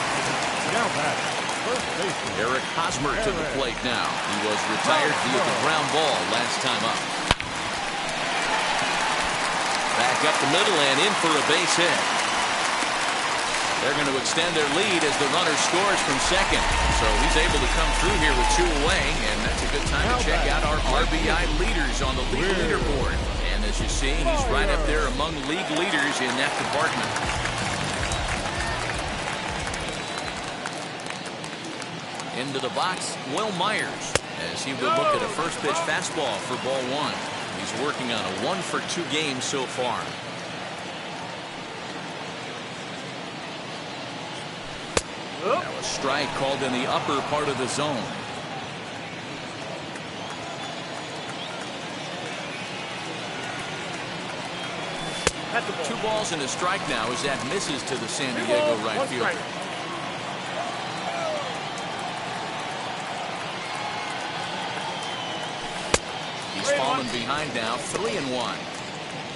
Eric Hosmer to the plate now. He was retired via the ground ball last time up. Back up the middle and in for a base hit. They're going to extend their lead as the runner scores from second. So he's able to come through here with 2 away, and that's a good time to check out our RBI leaders on the league leaderboard. And as you see, he's right up there among league leaders in that department. Into the box, Will Myers, as he will look at a first pitch fastball for ball 1. He's working on a 1-for-2 game so far. Now a strike called in the upper part of the zone. That's the ball. 2 balls and a strike now as that misses to the San Diego right fielder. He's fallen behind now, 3-1.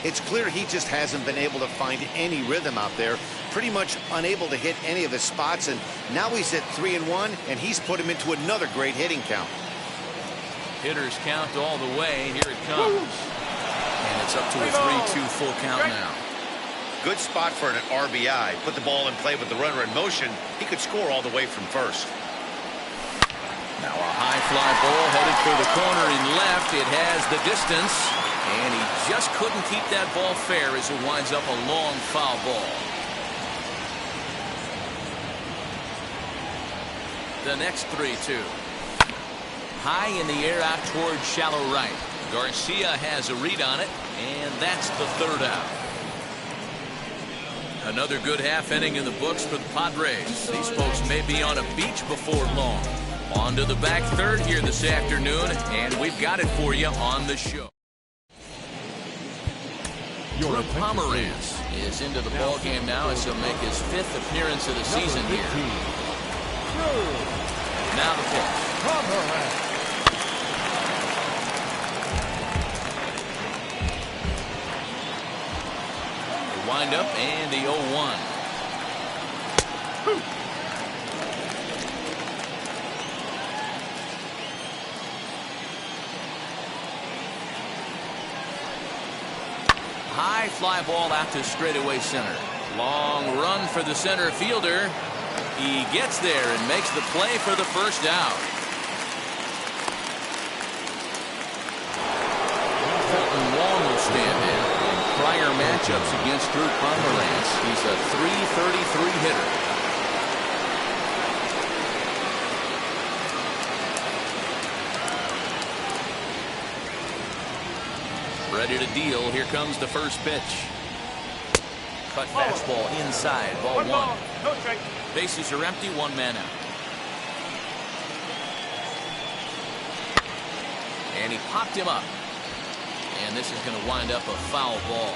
It's clear he just hasn't been able to find any rhythm out there. Pretty much unable to hit any of his spots, and now he's at 3-1, and he's put him into another great hitting count. Hitters count all the way. Here it comes. And it's up to a 3-2 full count now. Good spot for an RBI. Put the ball in play with the runner in motion. He could score all the way from first. Now a high fly ball headed for the corner in left. It has the distance, and he just couldn't keep that ball fair as it winds up a long foul ball. The next 3-2. High in the air out towards shallow right. Garcia has a read on it, and that's the 3rd out. Another good half inning in the books for the Padres. These folks may be on a beach before long. On to the back 3rd here this afternoon, and we've got it for you on the show. Drew Pomeranz is into the ballgame now as he'll make his 5th appearance of the season here. Now the pitch. The wind up and the 0-1. High fly ball out to straightaway center. Long run for the center fielder. He gets there and makes the play for the first out. Colton Wong will stand in. In prior matchups against Drew Pomeranz, he's a .333 hitter. Ready to deal. Here comes the first pitch. Cut fastball inside. Ball 1. No strike. Bases are empty. 1 man out. And he popped him up. And this is going to wind up a foul ball.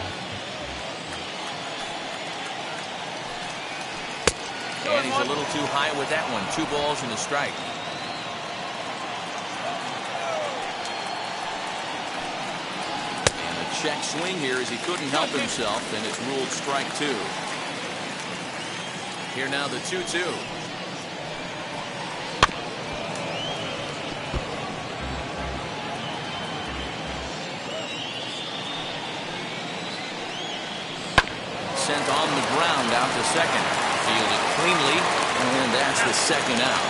And he's a little too high with that one. 2 balls and a strike. Check swing here as he couldn't help himself, and it's ruled strike 2. Here now the 2-2. Sent on the ground out to second. Fielded cleanly, and that's the 2nd out.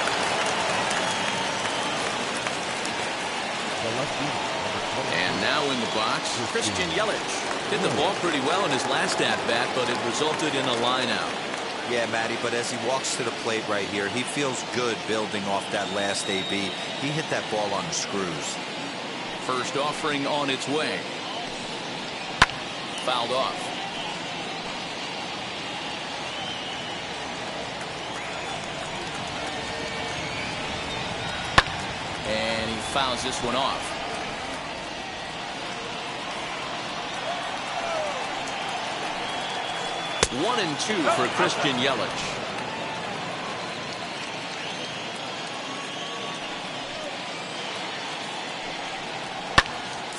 And now in the box, Christian Yelich hit the ball pretty well in his last at-bat, but it resulted in a line-out. Yeah, Matty, but as he walks to the plate right here, he feels good building off that last AB. He hit that ball on the screws. First offering on its way. Fouled off. And he fouls this one off. 1-2 for Christian Yelich.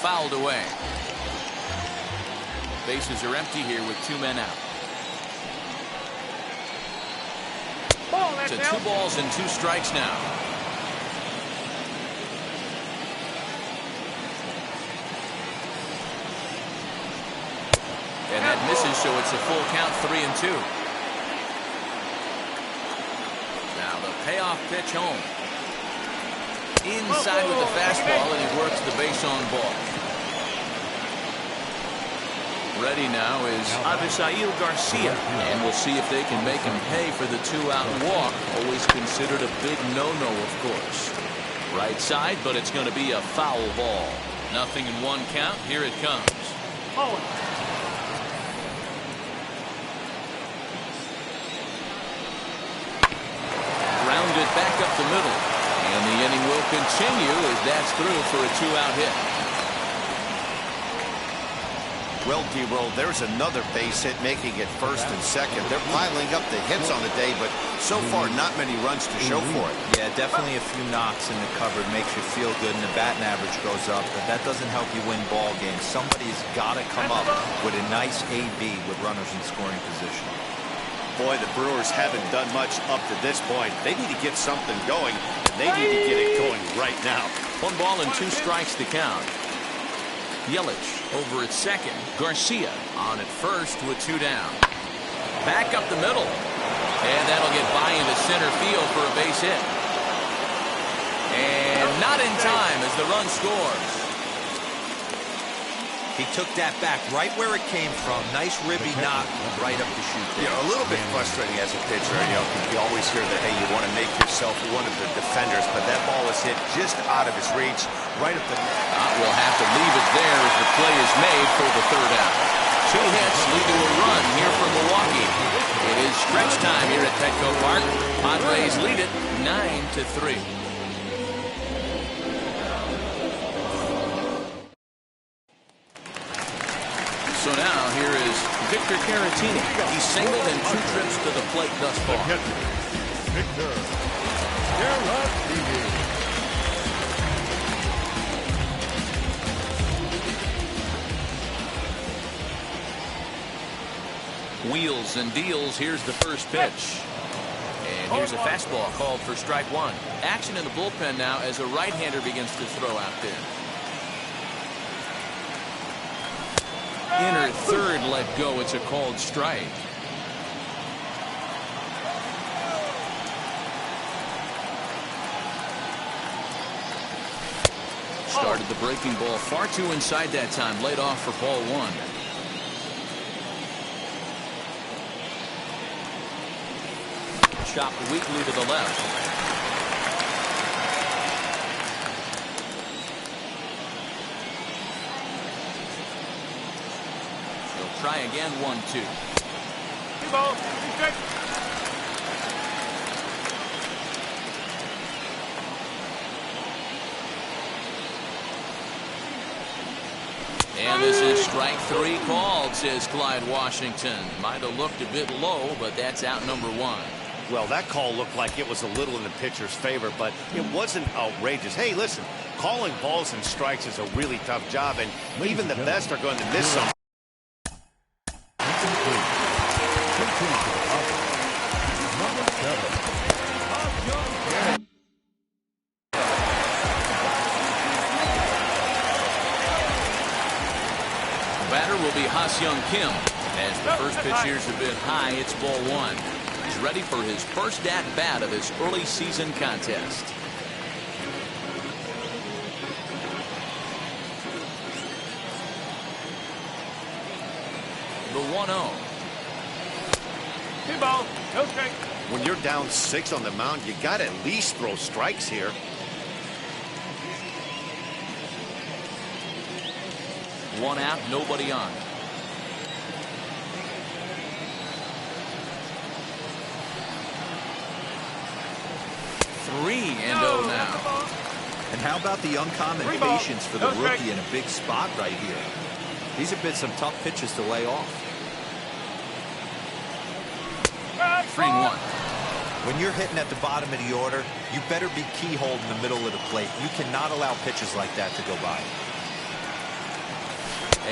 Fouled away. Bases are empty here with 2 men out. To 2 balls and 2 strikes now. And that misses, so it's a full count, 3-2. Payoff pitch home. Inside with the fastball, and he works the base on ball. Ready now is Avisail Garcia, and we'll see if they can make him pay for the 2-out walk. Always considered a big no-no, of course. Right side, but it's going to be a foul ball. Nothing in 1 count. Here it comes. Grounded back up the middle. And the inning will continue as that's through for a 2-out hit. Well, D-Roll, there's another base hit, making it first and second. They're piling up the hits on the day, but so far not many runs to show for it. Yeah, definitely a few knocks in the cupboard makes you feel good, and the batting average goes up, but that doesn't help you win ball games. Somebody's got to come up with a nice AB with runners in scoring position. Boy, the Brewers haven't done much up to this point. They need to get something going, and they need to get it going right now. 1 ball and 2 strikes to count. Yelich over at second. Garcia on at first with 2 down. Back up the middle. And that'll get by into center field for a base hit. And not in time as the run scores. He took that back right where it came from. Nice ribby knock right up the chute there. A little bit frustrating as a pitcher. You always hear that, hey, you want to make yourself one of the defenders, but that ball was hit just out of his reach, right up the... We'll have to leave it there as the play is made for the 3rd out. 2 hits lead to a run here from Milwaukee. It is stretch time here at Petco Park. Padres lead it 9-3. So now here is Victor Caratini. He's singled in 2 trips to the plate thus far. Victor Caratini. Wheels and deals. Here's the first pitch. And here's a fastball called for strike 1. Action in the bullpen now as a right-hander begins to throw out there. Inner third let go. It's a called strike. Started the breaking ball far too inside that time. Laid off for ball 1. Chopped weakly to the left. He'll try again. 1-2. And this is strike 3 called, says Clyde Washington. Might have looked a bit low, but that's out number 1. Well, that call looked like it was a little in the pitcher's favor, but it wasn't outrageous. Hey, listen, calling balls and strikes is a really tough job, and even the best are going to miss some. Batter will be Ha-Seong Kim. As the first pitch here's a bit high, it's ball 1. He's ready for his first at-bat of his early season contest. The 1-0. Two ball, no strike. When you're down 6 on the mound, you got to at least throw strikes here. One out, nobody on. Three and 0 now. And how about the uncommon patience for the rookie in a big spot right here? These have been some tough pitches to lay off. 3-1. When you're hitting at the bottom of the order, you better be keyholed in the middle of the plate. You cannot allow pitches like that to go by.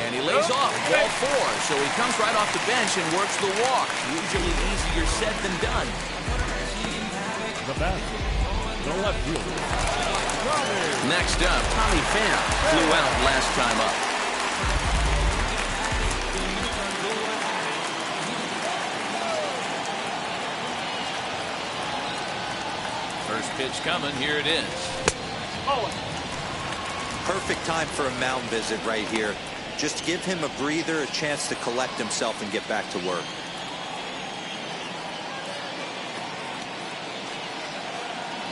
And he lays off ball 4, so he comes right off the bench and works the walk. Usually easier said than done. The bat, the left fielder. Next up, Tommy Pham flew out last time up. pitch coming. Here it is. Perfect time for a mound visit right here. Just give him a breather, a chance to collect himself and get back to work.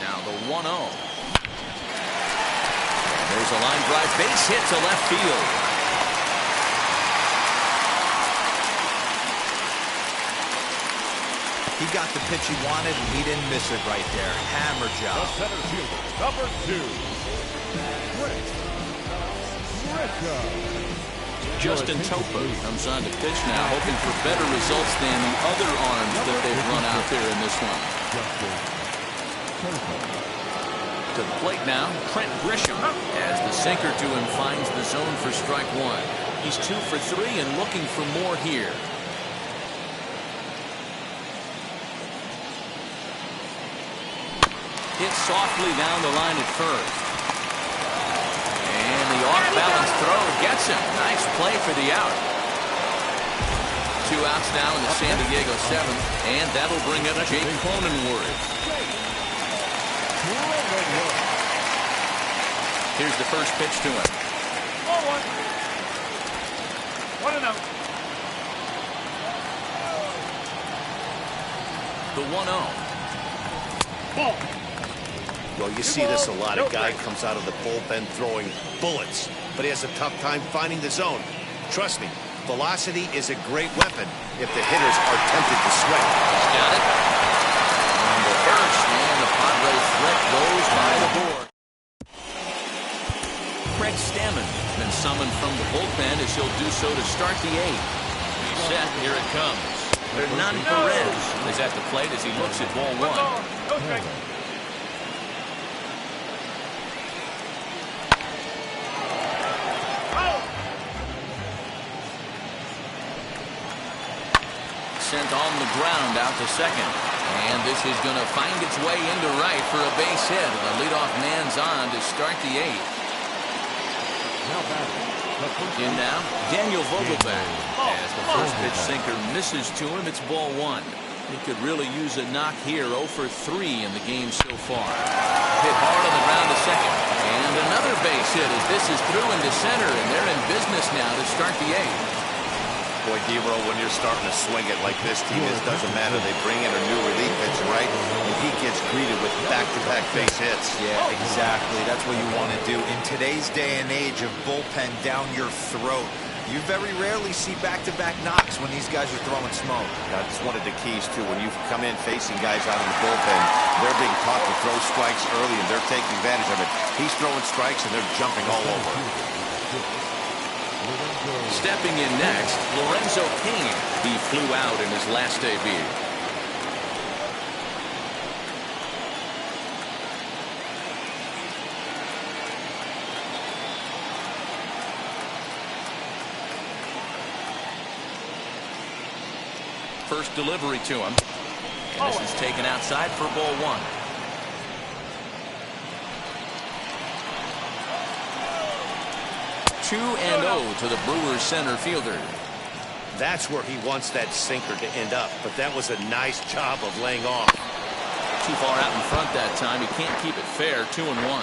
Now the 1-0. There's a line drive base hit to left field. He got the pitch he wanted, and he didn't miss it right there. Hammer The job. center fielder, number 2, Justin Topa comes on to pitch now, hoping for better results than the other arms that they've run out there in this one. To the plate now, Trent Grisham, as the sinker to him finds the zone for strike one. He's 2 for 3 and looking for more here. Hit softly down the line at first. And the off-balance throw gets him. Nice play for the out. 2 outs now in the San Diego 7th, and that'll bring up Jake Cronenworth. Here's the first pitch to him. 1-0. The 1-0. Ball. Well, you see this a lot. A guy comes out of the bullpen throwing bullets, but he has a tough time finding the zone. Trust me, velocity is a great weapon if the hitters are tempted to swing. He's got it. On the first, and the Padres threat goes by the board. Craig Stammen has been summoned from the bullpen as he'll do so to start the 8th. He's set. Here it comes. Hernan Perez is at the plate as he looks at ball 1. Okay. Sent on the ground out to second. And this is going to find its way into right for a base hit. The leadoff man's on to start the 8th. In now, Daniel Vogelbach. As the first pitch sinker misses to him, it's ball 1. He could really use a knock here. 0 for 3 in the game so far. Hit hard on the ground to second. And another base hit as this is through into center, and they're in business now to start the 8th. Boy, Dero, when you're starting to swing it like this team, it doesn't matter. They bring in a new relief pitcher, right? And he gets greeted with back-to-back base hits. Yeah, exactly. That's what you want to do. In today's day and age of bullpen down your throat, you very rarely see back-to-back knocks when these guys are throwing smoke. That's one of the keys, too. When you come in facing guys out in the bullpen, they're being taught to throw strikes early, and they're taking advantage of it. He's throwing strikes, and they're jumping all over. Stepping in next, Lorenzo King. He flew out in his last debut. First delivery to him. And this is taken outside for ball 1. Two and 0 to the Brewers center fielder. That's where he wants that sinker to end up, but that was a nice job of laying off. Too far out in front that time. He can't keep it fair. 2 and 1.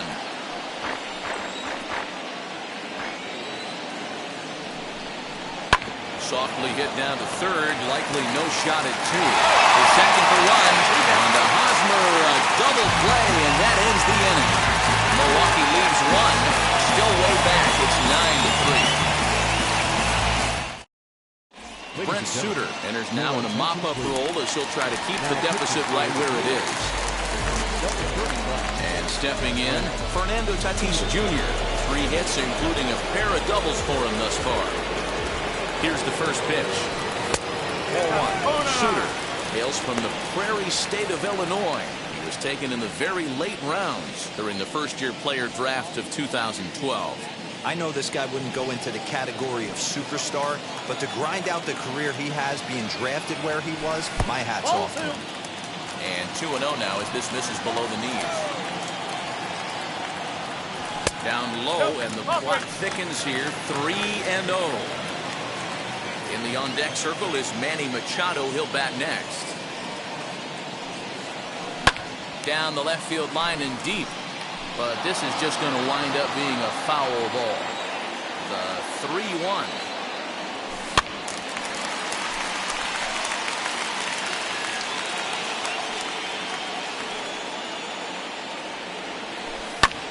Softly hit down to third. Likely no shot at 2. The second for 1. On to Hosmer, a double play, and that ends the inning. Milwaukee leaves 1. Still way back. It's 9-3. Brent Suter enters now in a mop-up role as he'll try to keep the deficit right where it is. And stepping in, Fernando Tatis Jr. 3 hits, including a pair of doubles for him thus far. Here's the first pitch. Ball 1. Suter hails from the Prairie State of Illinois. He was taken in the very late rounds during the first-year player draft of 2012. I know this guy wouldn't go into the category of superstar, but to grind out the career he has being drafted where he was, my hat's off to him. And 2-0 now as this misses below the knees. Down low, and the clock thickens here. 3-0. In the on-deck circle is Manny Machado. He'll bat next. down the left field line and deep. But this is just going to wind up being a foul ball. The 3-1.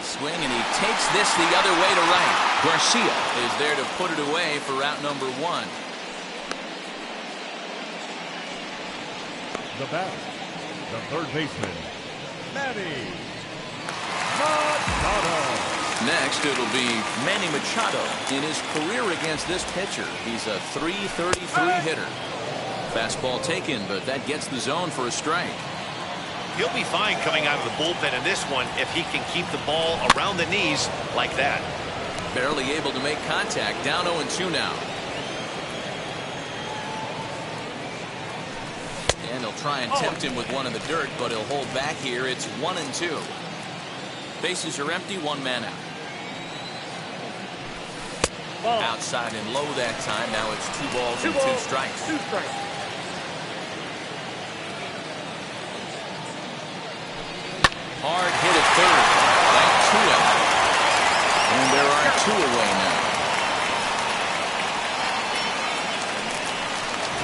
Swing, and he takes this the other way to right. Garcia is there to put it away for route number 1. The bat, the third baseman, Manny Machado. Next, it'll be Manny Machado. In his career against this pitcher, he's a .333 hitter. Fastball taken, but that gets the zone for a strike. He'll be fine coming out of the bullpen in this one if he can keep the ball around the knees like that. Barely able to make contact. Down 0-2 now. And he'll try and tempt him with one in the dirt, but he'll hold back here. It's 1-2. Bases are empty, one man out. Outside and low that time. Now it's 2 balls and 2 strikes. 2 strikes. Hard hit at third. Back to it. And there are 2 away now.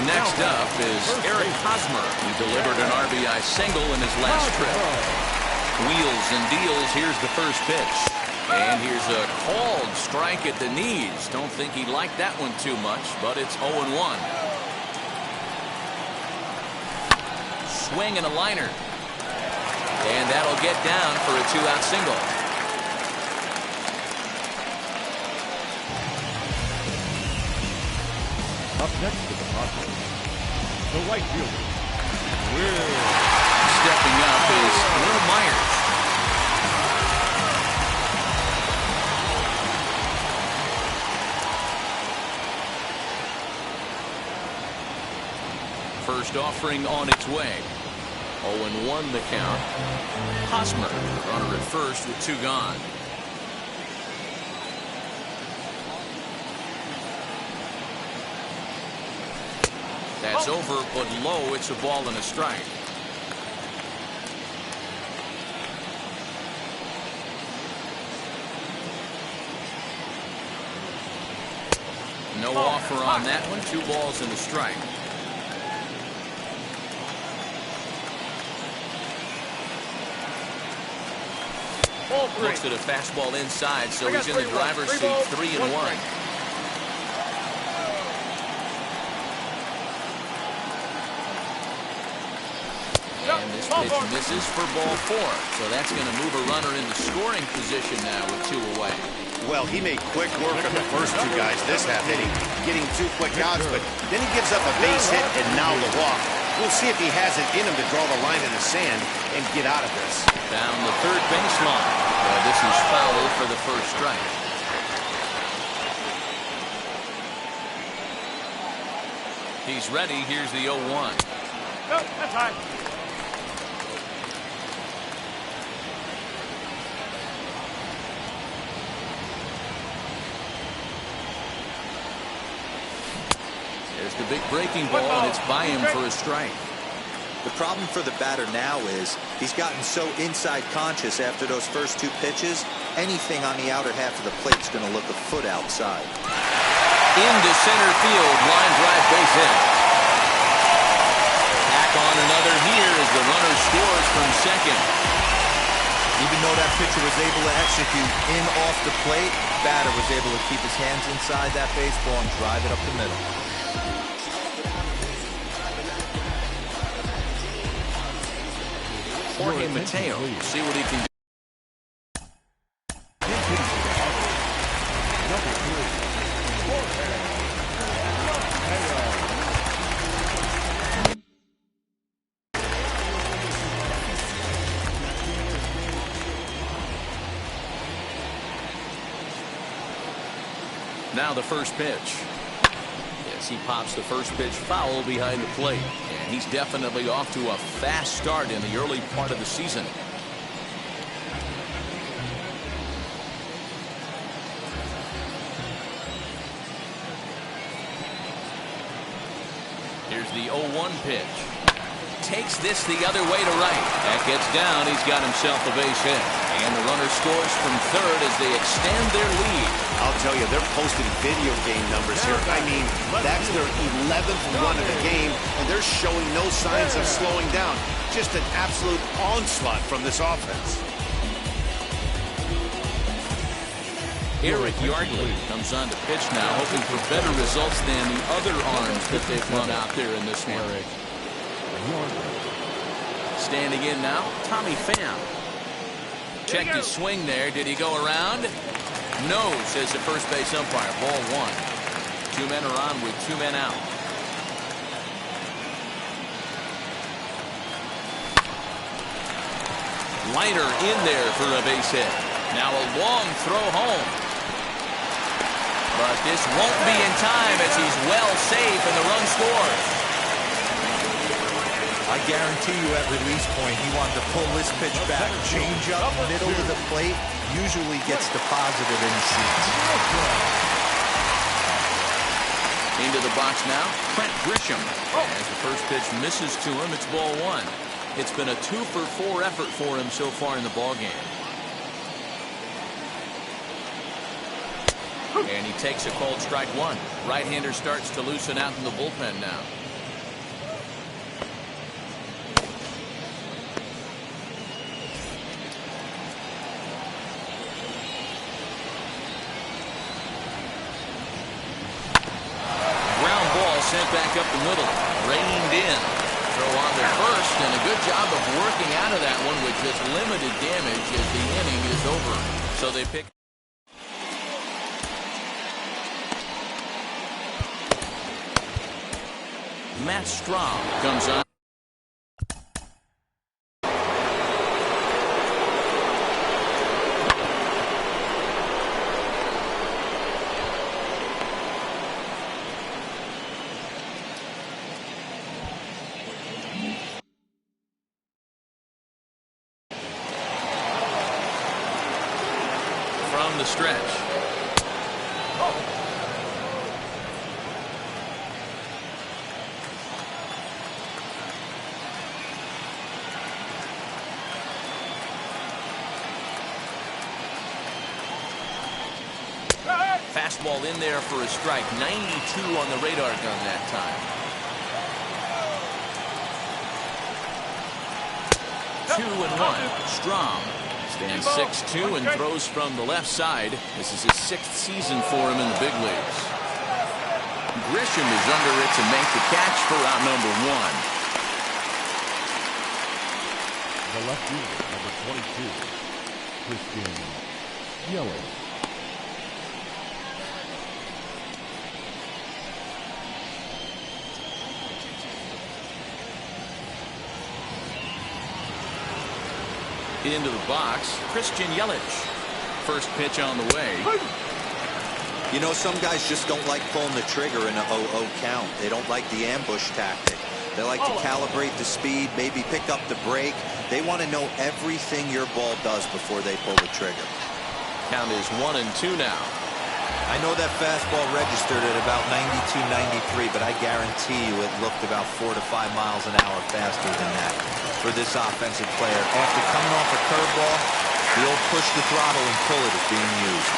Next up is Eric Hosmer. He delivered an RBI single in his last trip. Wheels and deals. Here's the first pitch. And here's a called strike at the knees. Don't think he liked that one too much, but it's 0-1. Swing and a liner. And that'll get down for a 2-out single. Up next to the Padres, the right fielder, Will. Stepping up is Will Myers. First offering on its way. 0-1 the count. Hosmer, runner at first with 2 gone. That's over, but low. It's a ball and a strike. No offer on that one. 2 balls and a strike. Looks at a fastball inside, so he's in the driver's seat. 3-1. And this pitch misses for ball 4. So that's going to move a runner into scoring position now with 2 away. Well, he made quick work of the first 2 guys this half inning, getting 2 quick outs, but then he gives up a base hit and now the walk. We'll see if he has it in him to draw the line in the sand and get out of this. Down the third baseline. This is foul for the first strike. He's ready. Here's the 0-1. No, that's high. There's the big breaking ball, and it's by him for a strike. The problem for the batter now is he's gotten so inside conscious after those first 2 pitches. Anything on the outer half of the plate is going to look a foot outside. Into center field, line drive, base hit. Back on another here as the runner scores from second. Even though that pitcher was able to execute in off the plate, batter was able to keep his hands inside that baseball and drive it up the middle. Jorge Mateo, see what he can do. Now the first pitch. Yes, he pops the first pitch foul behind the plate. And he's definitely off to a fast start in the early part of the season. Here's the 0-1 pitch. takes this the other way to right. That gets down. He's got himself a base hit. And the runner scores from third as they extend their lead. I'll tell you, they're posting video game numbers here. I mean, that's their 11th run of the game, and they're showing no signs of slowing down. Just an absolute onslaught from this offense. Eric Yardley comes on to pitch now, hoping for better results than the other arms that they've run out there in this one. Standing in now, Tommy Pham. Checked his swing there. Did he go around? No, says the first base umpire. Ball one. 2 men are on with 2 men out. Liner in there for a base hit. Now a long throw home. But this won't be in time as he's well safe and the run scores. I guarantee you at release point, he wanted to pull this pitch back. Change up, middle of the plate, usually gets deposited in the seats. Into the box now, Trent Grisham. As the first pitch misses to him, it's ball one. It's been a 2-for-4 effort for him so far in the ballgame. And he takes a called strike one. Right-hander starts to loosen out in the bullpen now. Ground ball sent back up the middle. Reined in. Throw on to first, and a good job of working out of that one with just limited damage as the inning is over. So they pick. Matt Strahm comes on. From the stretch. Fastball in there for a strike. 92 on the radar gun that time. 2-1. Strahm stands 6'2" and throws from the left side. This is his 6th season for him in the big leagues. Grisham is under it to make the catch for out number 1. The left fielder, number 22, Christian Yelich. Into the box, Christian Yelich. First pitch on the way. You know, some guys just don't like pulling the trigger in a 0-0 count. They don't like the ambush tactic. They like to calibrate the speed, maybe pick up the brake. They want to know everything your ball does before they pull the trigger. Count is 1-2 now. I know that fastball registered at about 92, 93, but I guarantee you it looked about 4 to 5 miles an hour faster than that for this offensive player. After coming off a curveball, the old push the throttle and pull it is being used.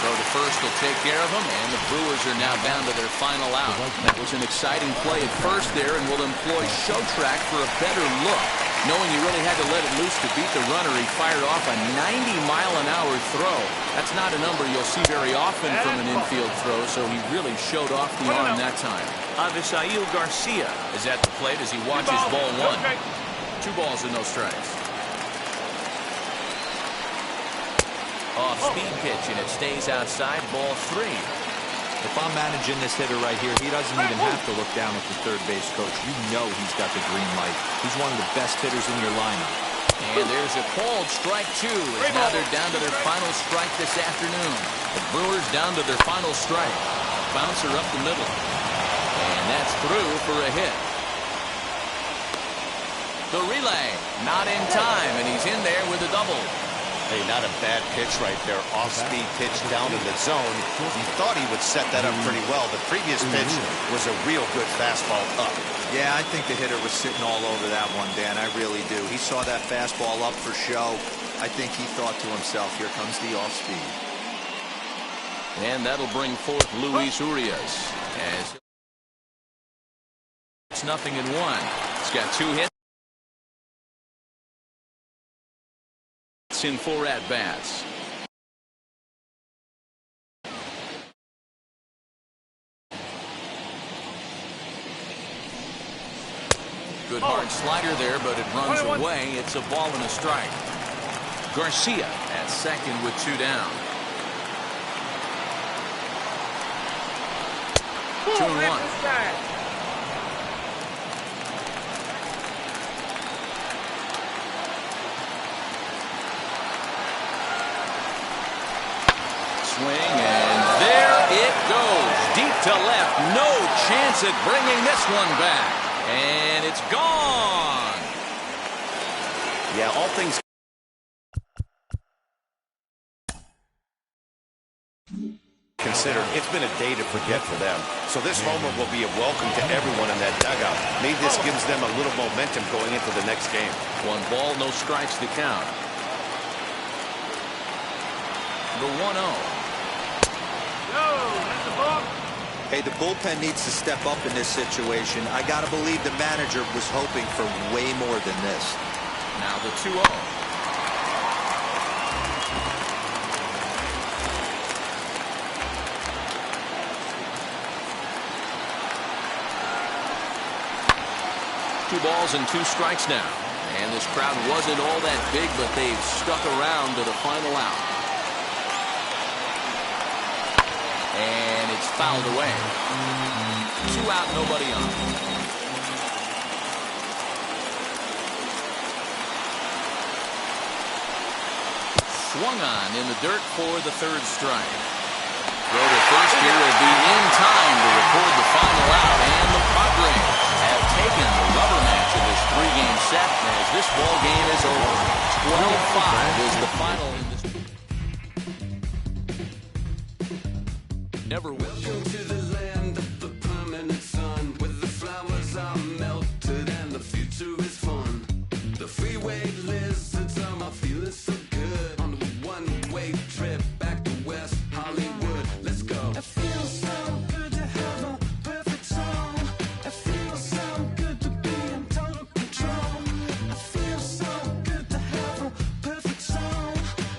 Throw to first will take care of him, and the Brewers are now down to their final out. That was an exciting play at first there, and will employ show track for a better look. Knowing you really had to let it loose to beat the runner, he fired off a 90-mile-an-hour throw. That's not a number you'll see very often from an infield throw, so he really showed off the arm that time. Avisail Garcia is at the plate as he watches ball one. 2 balls and no strikes. Off-speed pitch, and it stays outside, ball 3. If I'm managing this hitter right here, he doesn't even have to look down at the third base coach. You know he's got the green light. He's one of the best hitters in your lineup. And there's a called strike 2, as now they're down to their final strike this afternoon. The Brewers down to their final strike. Bouncer up the middle. And that's through for a hit. The relay, not in time, and he's in there with a double. Hey, not a bad pitch right there. Off-speed pitch down in the zone. He thought he would set that up pretty well. The previous pitch was a real good fastball up. Yeah, I think the hitter was sitting all over that one, Dan. I really do. He saw that fastball up for show. I think he thought to himself, here comes the off-speed. And that'll bring forth Luis Urias. As it's 0-1. He's got 2 hits. It's in 4 at-bats. Good hard slider there, but it runs away. It's a ball and a strike. Garcia at second with 2 down. 2-1. Swing, and there it goes. Deep to left. No chance at bringing this one back. And it's gone. Yeah, all things considered, it's been a day to forget for them. So this homer will be a welcome to everyone in that dugout. Maybe this gives them a little momentum going into the next game. 1 ball, no strikes to count. The 1-0. Hey, the bullpen needs to step up in this situation. I got to believe the manager was hoping for way more than this. Now the 2-0. Two balls and 2 strikes now. And this crowd wasn't all that big, but they've stuck around to the final out. And it's fouled away. 2 out, nobody on. Swung on in the dirt for the 3rd strike. Throw to first here will be in time to record the final out, and the Padres have taken the rubber match of this 3-game set as this ball game is over. 12-5 is the final in this. Never will. Welcome to the land of the permanent sun, where the flowers are melted and the future is fun. The freeway lizards are feeling so good on the one-way trip back to West Hollywood. Let's go. It feels so good to have a perfect song. It feels so good to be in total control. It feels so good to have a perfect song.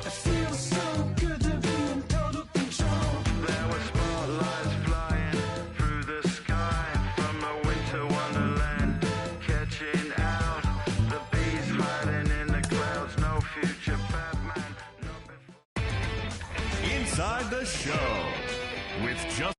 It feels so good to be in total control. There was spotlights flying through the sky from a winter wonderland, catching out the bees hiding in the clouds. No future Batman, no before. Inside the show with just